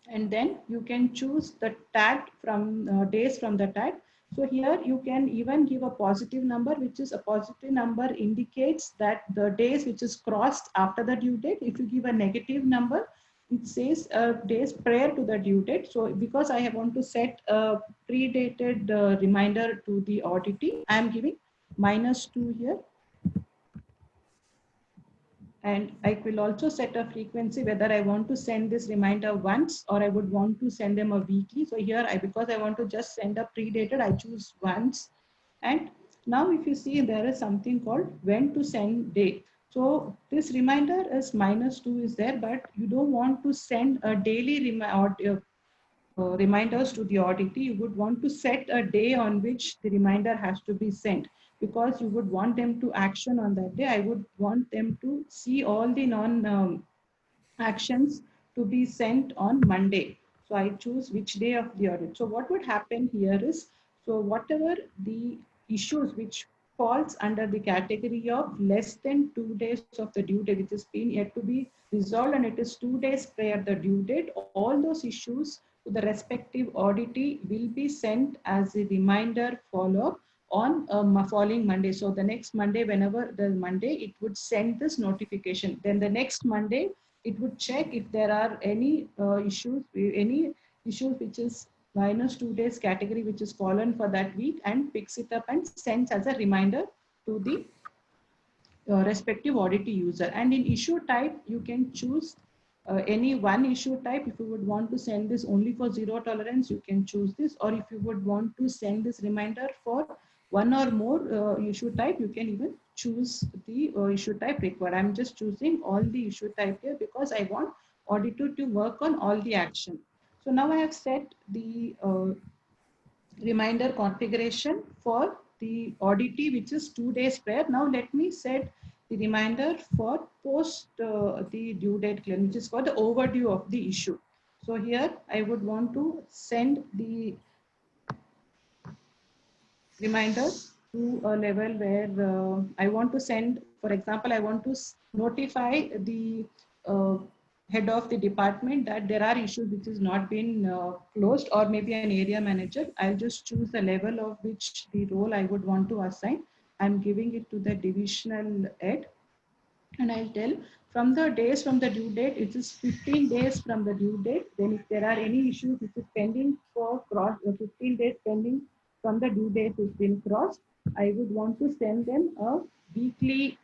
And then you can choose the tag from days from the tag. So here you can even give a positive number, which is a positive number indicates that the days which is crossed after the due date. If you give a negative number, it says days prior to the due date. So because I want to set a predated reminder to the auditee, I am giving -2 here. And I will also set a frequency whether I want to send this reminder once or I would want to send them a weekly. So here, because I want to just send a predated, I choose once. And now if you see, there is something called when to send date. So this reminder is -2 is there, but you don't want to send a daily reminders to the auditee. You would want to set a day on which the reminder has to be sent, because you would want them to action on that day. I would want them to see all the non actions to be sent on Monday. So I choose which day of the audit. So what would happen here is, so whatever the issues which falls under the category of less than 2 days of the due date, which has been yet to be resolved and it is 2 days prior the due date, all those issues to the respective auditee will be sent as a reminder follow-up on following Monday. So the next Monday, whenever the Monday, it would send this notification. Then the next Monday, it would check if there are any any issues which is -2 days category which is fallen for that week, and picks it up and sends as a reminder to the respective auditee user. And in issue type, you can choose any one issue type. If you would want to send this only for zero tolerance, you can choose this. Or if you would want to send this reminder for one or more issue type, you can even choose the issue type required. I'm just choosing all the issue type here because I want auditor to work on all the action. So now I have set the reminder configuration for the auditee, which is 2 days prior. Now let me set the reminder for post the due date claim, which is for the overdue of the issue. So here I would want to send the reminder to a level where I want to send, for example, I want to notify the head of the department that there are issues which has not been closed, or maybe an area manager. I'll just choose the level of which the role I would want to assign. I'm giving it to the divisional head, and I'll tell from the days from the due date, it is 15 days from the due date. Then if there are any issues which is pending for 15 days pending from the due date has been crossed, I would want to send them a weekly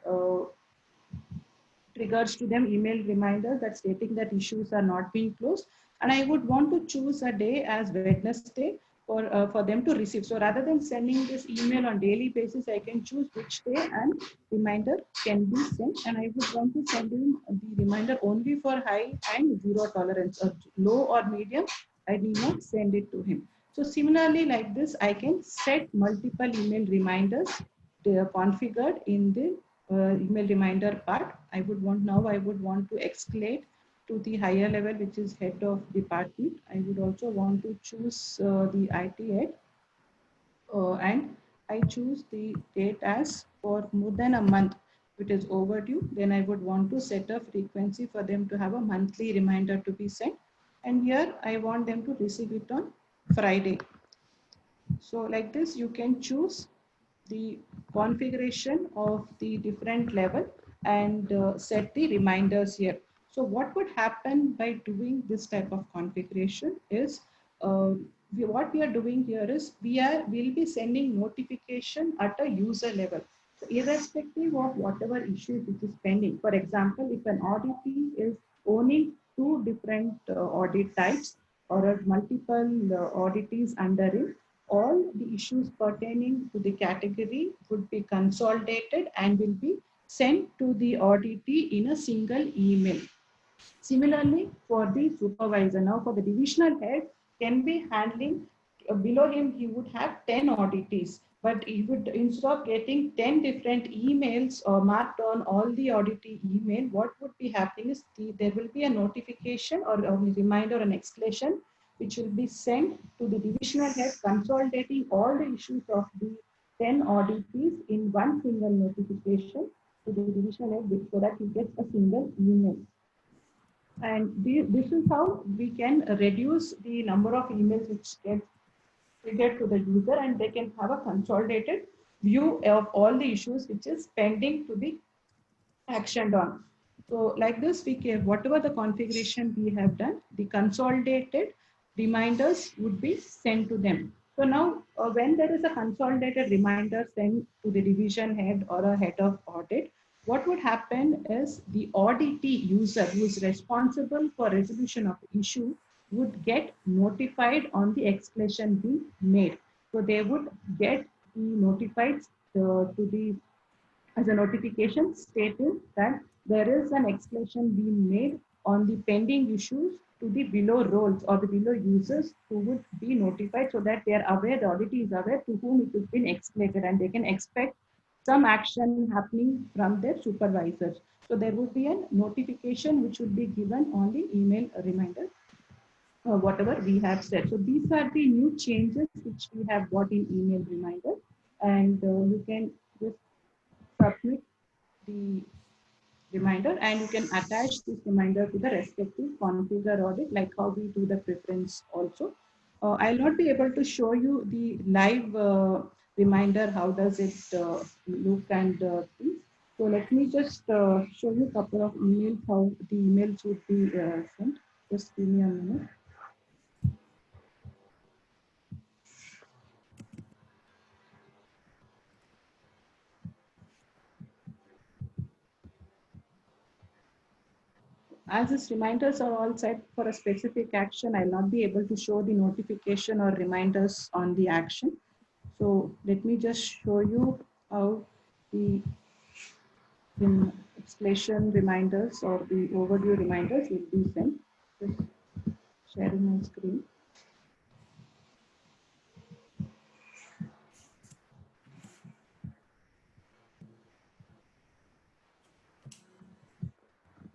triggers to them email reminders that stating that issues are not being closed. And I would want to choose a day as Wednesday for them to receive. So rather than sending this email on daily basis, I can choose which day and reminder can be sent. And I would want to send in the reminder only for high and zero tolerance, or low or medium. I need not send it to him. So similarly, like this, I can set multiple email reminders. They are configured in the email reminder part. I would want to escalate to the higher level, which is head of department. I would also want to choose the IT head, and I choose the date as for more than a month. If it is overdue, then I would want to set a frequency for them to have a monthly reminder to be sent. And here I want them to receive it on Friday. So like this, you can choose the configuration of the different level and set the reminders here. So what would happen by doing this type of configuration is what we are doing here is we'll be sending notification at a user level. So irrespective of whatever issue which is pending. For example, if an auditee is owning two different audit types, or multiple auditees under it, all the issues pertaining to the category would be consolidated and will be sent to the auditee in a single email. Similarly, for the supervisor, now for the divisional head, can be handling, below him, he would have 10 auditees, but he would, instead of getting 10 different emails or marked on all the auditee email, what would be happening is there will be a notification or a reminder, an escalation, which will be sent to the divisional head, consolidating all the issues of the 10 auditees in one single notification to the divisional head, so that he gets a single email. And this is how we can reduce the number of emails which get triggered to the user, and they can have a consolidated view of all the issues which is pending to be actioned on. So like this, we can, whatever the configuration we have done, the consolidated reminders would be sent to them. So now when there is a consolidated reminder sent to the division head or a head of audit, what would happen is the auditee user who is responsible for resolution of the issue would get notified on the escalation being made. So they would get notified to the as a notification stating that there is an escalation being made on the pending issues to the below roles or the below users who would be notified, so that they are aware, the auditee is aware to whom it has been escalated, and they can expect some action happening from their supervisors. So there would be a notification which would be given on the email reminder, whatever we have said. So these are the new changes which we have got in email reminder, and you can just submit the reminder, and you can attach this reminder to the respective configure audit, like how we do the preference also. I'll not be able to show you the live reminder, how does it look and things. So let me just show you a couple of emails, how the emails would be sent. Just give me a minute. As these reminders are all set for a specific action, I'll not be able to show the notification or reminders on the action. So let me just show you how the escalation reminders or the overdue reminders will be sent. Just sharing my screen.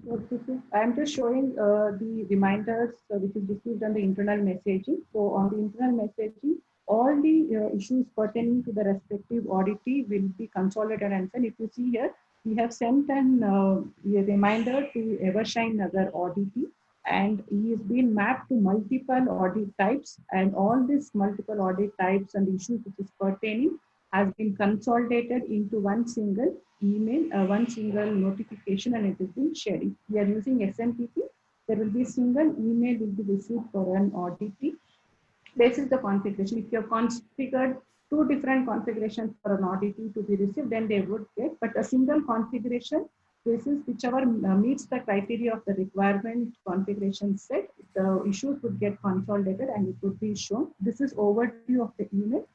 So this is, I'm just showing the reminders which is received on the internal messaging. So on the internal messaging, all the issues pertaining to the respective auditee will be consolidated and sent. If you see here, we have sent a reminder to Evershine Nagar auditee, and he is being mapped to multiple audit types, and all these multiple audit types and issues which is pertaining has been consolidated into one single email, one single notification, and it is being shared. If we are using SMTP, there will be a single email will be received for an auditee. This is the configuration. If you have configured two different configurations for an auditee to be received, then they would get, but a single configuration, this is whichever meets the criteria of the requirement configuration set, the issues would get consolidated and it would be shown. This is overview of the email.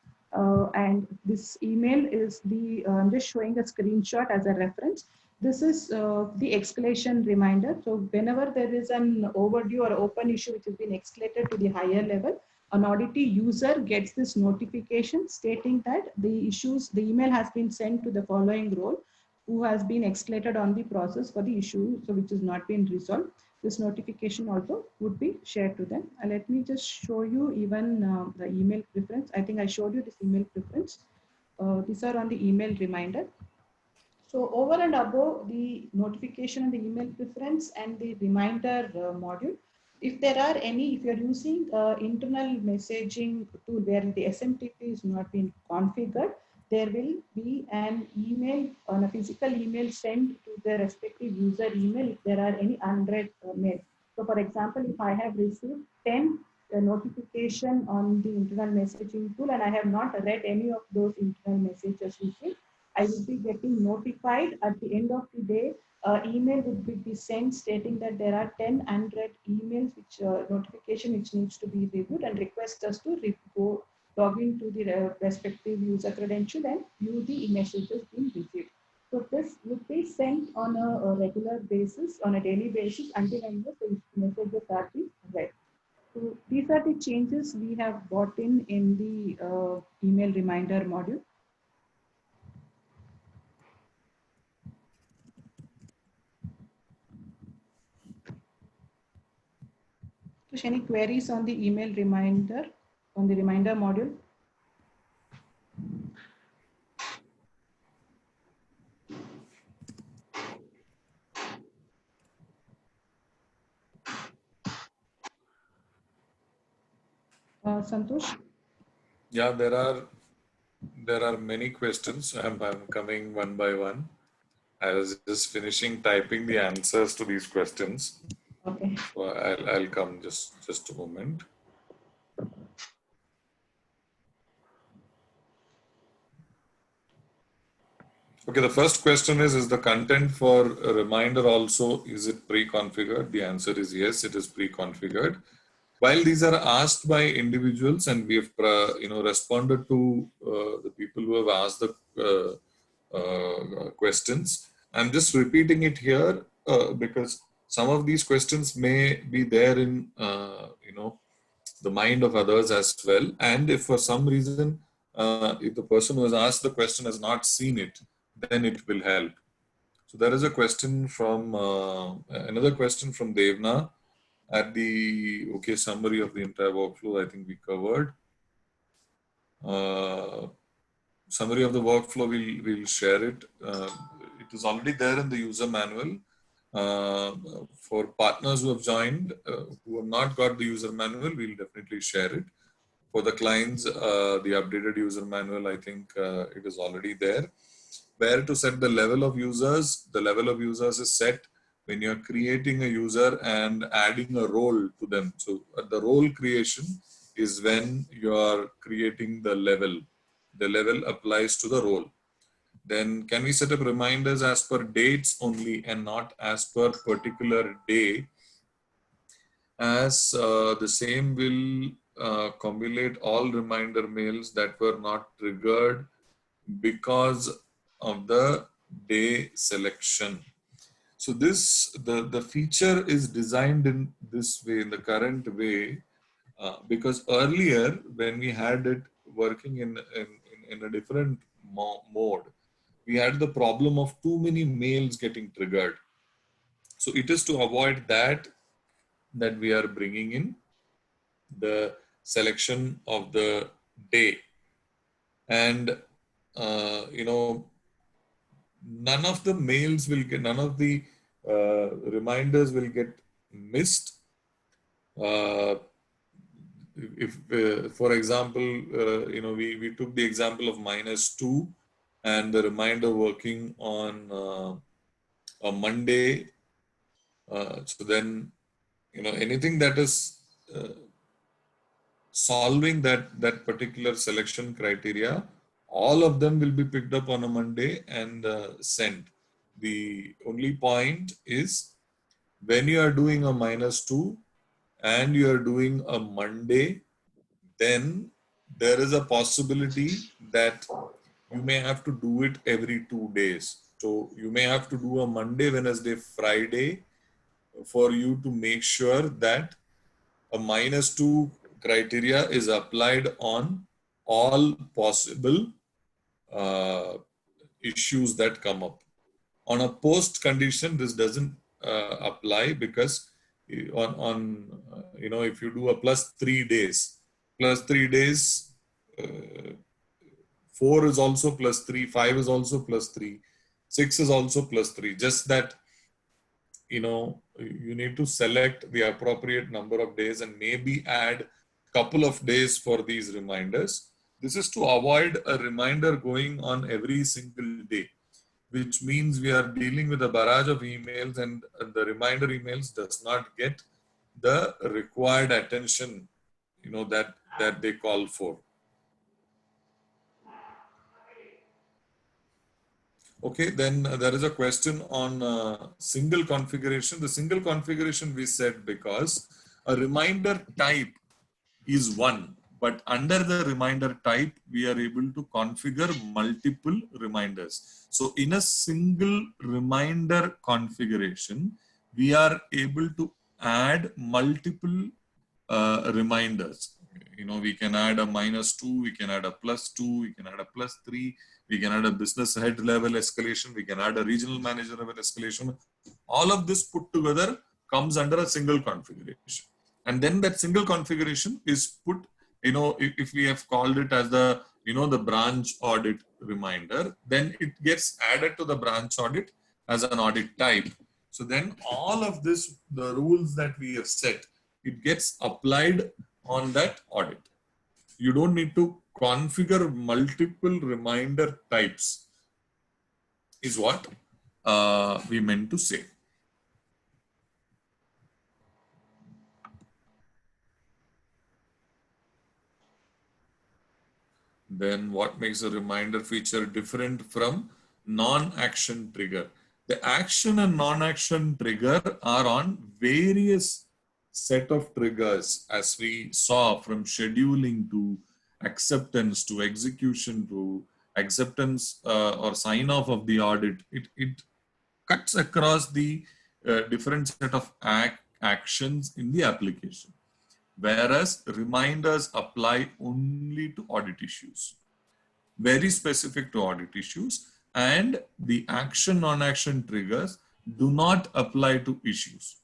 And this email is the, I'm just showing a screenshot as a reference. This is the escalation reminder. So whenever there is an overdue or open issue which has been escalated to the higher level, an auditee user gets this notification stating that the issues, the email has been sent to the following role who has been escalated on the process for the issue, so which has not been resolved. This notification also would be shared to them. And let me just show you even the email preference. I think I showed you this email preference. These are on the email reminder. So over and above the notification and the email preference and the reminder module, if there are any, if you're using internal messaging tool where the SMTP is not being configured, there will be an email on a physical email sent to the respective user email if there are any unread mail. So for example, if I have received 10 notification on the internal messaging tool and I have not read any of those internal messages received, I will be getting notified at the end of the day. Email would be sent stating that there are 10 unread emails which notification which needs to be reviewed and request us to go log into the respective user credential and view the messages being received. So this would be sent on a regular basis, on a daily basis until the messages are being read. So these are the changes we have brought in the email reminder module. Any queries on the email reminder, on the reminder module? Santosh? Yeah, there are many questions. I'm coming one by one. I was just finishing typing the answers to these questions. Okay. So I'll come just a moment. Okay, the first question is the content for a reminder also, is it pre-configured? The answer is yes, it is pre-configured. While these are asked by individuals and we have responded to the people who have asked the questions, I'm just repeating it here because some of these questions may be there in the mind of others as well. And if for some reason, if the person who has asked the question has not seen it, then it will help. So there is a question from, another question from Devna at the, okay, summary of the entire workflow, I think we covered. Summary of the workflow, we'll share it. It is already there in the user manual. For partners who have joined, who have not got the user manual, we'll definitely share it. For the clients, the updated user manual, I think it is already there. Where to set the level of users? The level of users is set when you're creating a user and adding a role to them. So the role creation is when you are creating the level. The level applies to the role. Then can we set up reminders as per dates only and not as per particular day, as the same will cumulate all reminder mails that were not triggered because of the day selection. So this, the feature is designed in this way, in the current way, because earlier when we had it working in a different mode, we had the problem of too many mails getting triggered. So it is to avoid that we are bringing in the selection of the day. And none of the mails will get, none of the reminders will get missed. If for example, we took the example of -2 and the reminder working on a Monday. So then, anything that is solving that particular selection criteria, all of them will be picked up on a Monday and sent. The only point is when you are doing a -2 and you are doing a Monday, then there is a possibility that you may have to do it every 2 days. So you may have to do a Monday, Wednesday, Friday for you to make sure that a -2 criteria is applied on all possible issues that come up. On a post condition, this doesn't apply, because if you do a +3 days, +3 days, 4 is also +3, 5 is also +3, 6 is also +3. Just that, you need to select the appropriate number of days and maybe add couple of days for these reminders. This is to avoid a reminder going on every single day, which means we are dealing with a barrage of emails, and the reminder emails does not get the required attention, that they call for. Okay, then there is a question on single configuration. The single configuration we said because a reminder type is one, but under the reminder type, we are able to configure multiple reminders. So in a single reminder configuration, we are able to add multiple reminders. We can add a -2, we can add a +2, we can add a +3, we can add a business head level escalation, we can add a regional manager level escalation. All of this put together comes under a single configuration. And then that single configuration is put, if we have called it as the, the branch audit reminder, then it gets added to the branch audit as an audit type. So then all of this, the rules that we have set, it gets applied on that audit. You don't need to configure multiple reminder types, is what we meant to say. Then what makes a reminder feature different from non-action trigger? The action and non-action trigger are on various set of triggers, as we saw, from scheduling to acceptance to execution to acceptance or sign off of the audit. It cuts across the different set of actions in the application. Whereas reminders apply only to audit issues, very specific to audit issues, and the action non-action triggers do not apply to issues.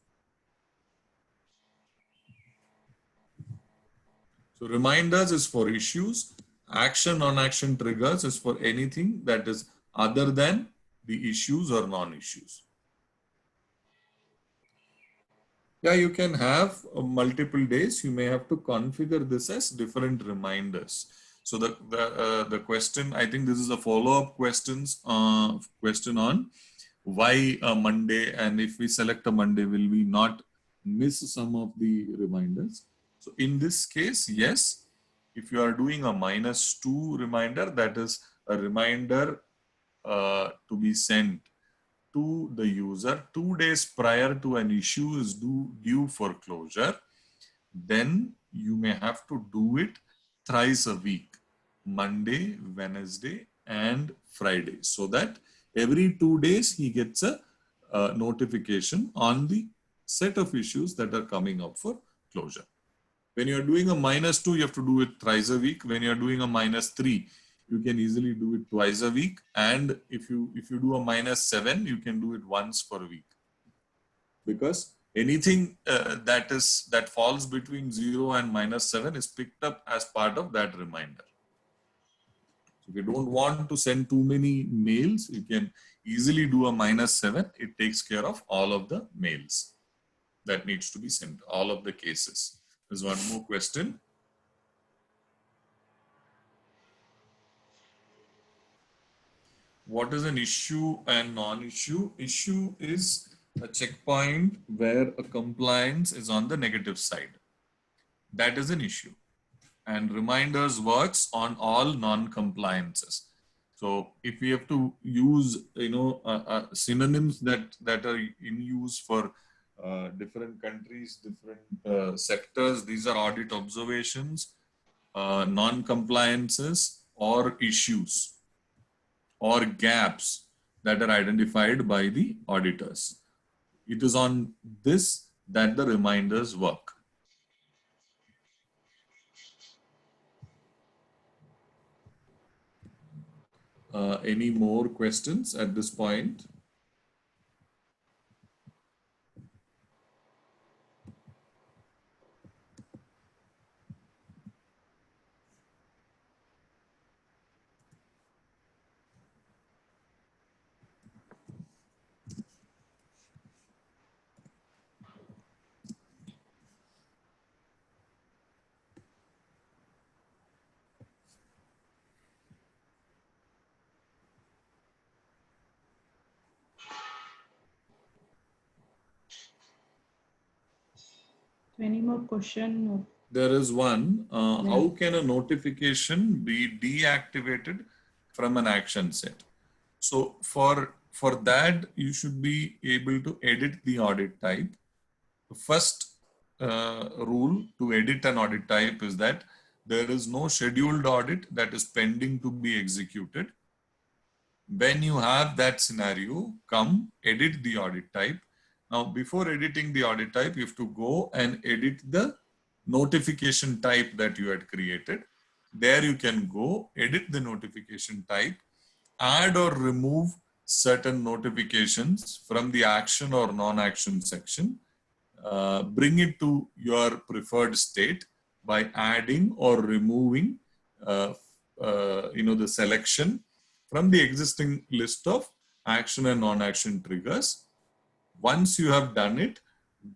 So reminders is for issues, action non-action triggers is for anything that is other than the issues or non-issues. Yeah, you can have multiple days. You may have to configure this as different reminders. So the question, I think this is a follow-up question on why a Monday, and if we select a Monday, will we not miss some of the reminders? So in this case, yes, if you are doing a -2 reminder, that is a reminder to be sent to the user 2 days prior to an issue is due for closure, then you may have to do it thrice a week, Monday, Wednesday, and Friday, so that every 2 days he gets a notification on the set of issues that are coming up for closure. When you're doing a -2, you have to do it thrice a week. When you're doing a -3, you can easily do it twice a week. And if you do a -7, you can do it once per week. Because anything that falls between 0 and -7 is picked up as part of that reminder. So if you don't want to send too many mails, you can easily do a -7. It takes care of all of the mails that needs to be sent, all of the cases. There's one more question. What is an issue and non-issue? Issue is a checkpoint where a compliance is on the negative side. That is an issue. And reminders works on all non-compliances. So if we have to use, synonyms that are in use for different countries, different sectors, these are audit observations, non-compliances, or issues, or gaps that are identified by the auditors. It is on this that the reminders work. Any more questions at this point? Any more question? There is one. Yeah. How can a notification be deactivated from an action set? So for that, you should be able to edit the audit type. The first rule to edit an audit type is that there is no scheduled audit that is pending to be executed. When you have that scenario, come edit the audit type. Now, before editing the audit type, you have to go and edit the notification type that you had created. There you can go edit the notification type, add or remove certain notifications from the action or non-action section, bring it to your preferred state by adding or removing the selection from the existing list of action and non-action triggers. Once you have done it,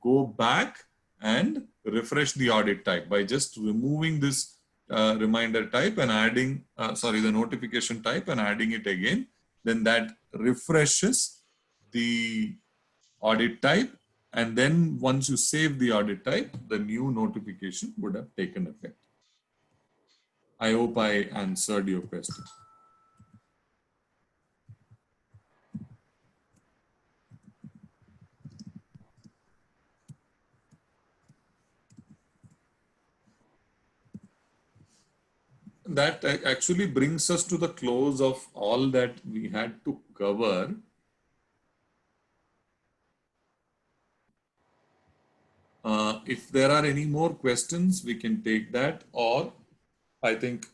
go back and refresh the audit type by just removing this reminder type and adding, the notification type and adding it again. Then that refreshes the audit type. And then once you save the audit type, the new notification would have taken effect. I hope I answered your question. That actually brings us to the close of all that we had to cover. If there are any more questions, we can take that, or I think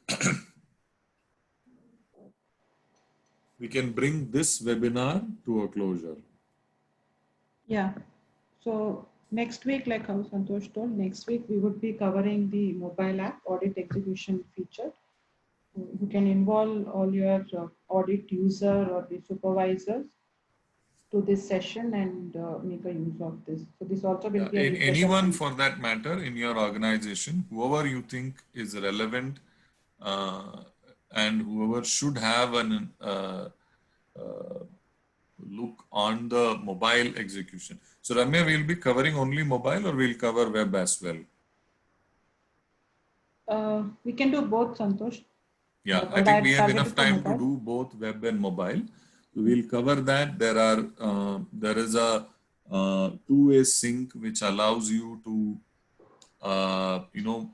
we can bring this webinar to a closure. Yeah. So next week, like how Santosh told, next week we would be covering the mobile app audit execution feature. You can involve all your audit user or the supervisors to this session and make a use of this. So this also will be a refresher Anyone point. for that matter in your organization, whoever you think is relevant uh, and whoever should have an look on the mobile execution. So Ramya, we'll be covering only mobile or we'll cover web as well? We can do both, Santosh. Yeah, I But think I we have targeted enough for time to mobile. do both web and mobile. We'll cover that. There is a two-way sync which allows you to Work on the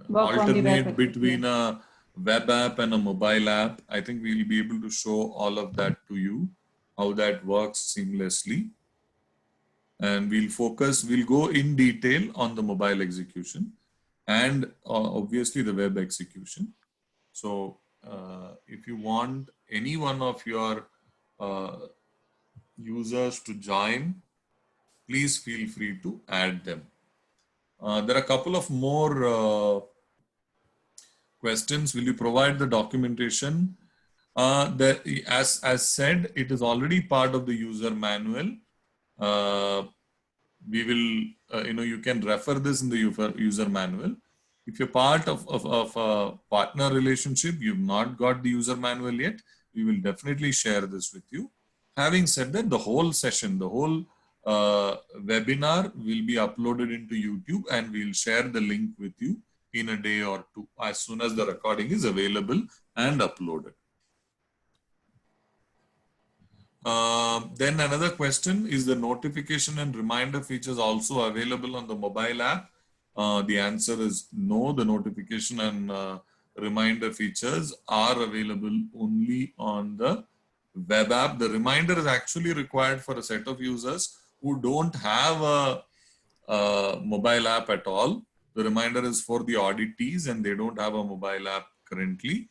web alternate between application. a web app and a mobile app. I think we'll be able to show all of that to you, how that works seamlessly. And we'll go in detail on the mobile execution and obviously the web execution. So if you want any one of your uh, users to join, please feel free to add them. There are a couple of more questions. Will you provide the documentation? As said, it is already part of the user manual. We will, you can refer this in the user manual. If you're part of a partner relationship, you've not got the user manual yet, we will definitely share this with you. Having said that, the whole session, the whole webinar will be uploaded into YouTube and we'll share the link with you in a day or two as soon as the recording is available and uploaded. Then another question is the notification and reminder features also available on the mobile app? The answer is no. The notification and reminder features are available only on the web app. The reminder is actually required for a set of users who don't have a mobile app at all. The reminder is for the auditees and they don't have a mobile app currently.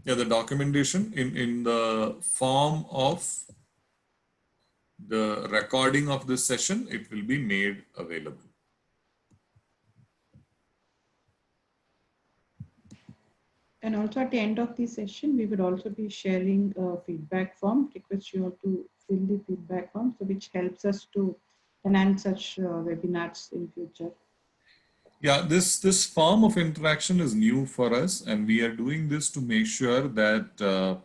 Yeah, the documentation in the form of the recording of this session, it will be made available. And also at the end of the session, we would also be sharing a feedback form. Request you all to fill the feedback form, so which helps us to enhance such webinars in future. Yeah, this form of interaction is new for us, and we are doing this to make sure that the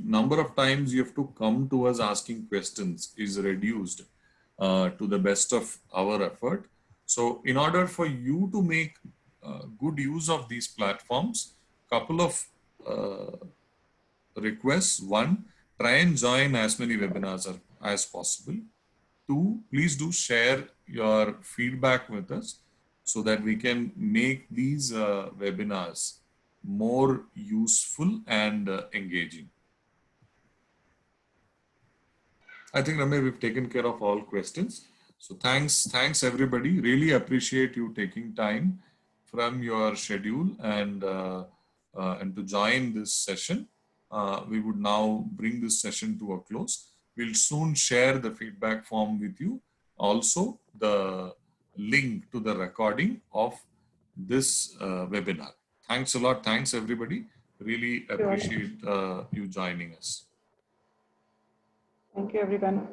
number of times you have to come to us asking questions is reduced to the best of our effort. So, in order for you to make good use of these platforms, couple of requests. One, try and join as many webinars as possible. Two, please do share your feedback with us so that we can make these webinars more useful and engaging. I think, Ramya, we've taken care of all questions. So thanks everybody. Really appreciate you taking time from your schedule and to join this session. We would now bring this session to a close. We'll soon share the feedback form with you. Also, the link to the recording of this webinar. Thanks a lot. Thanks everybody. Really appreciate you joining us. Thank you, everyone.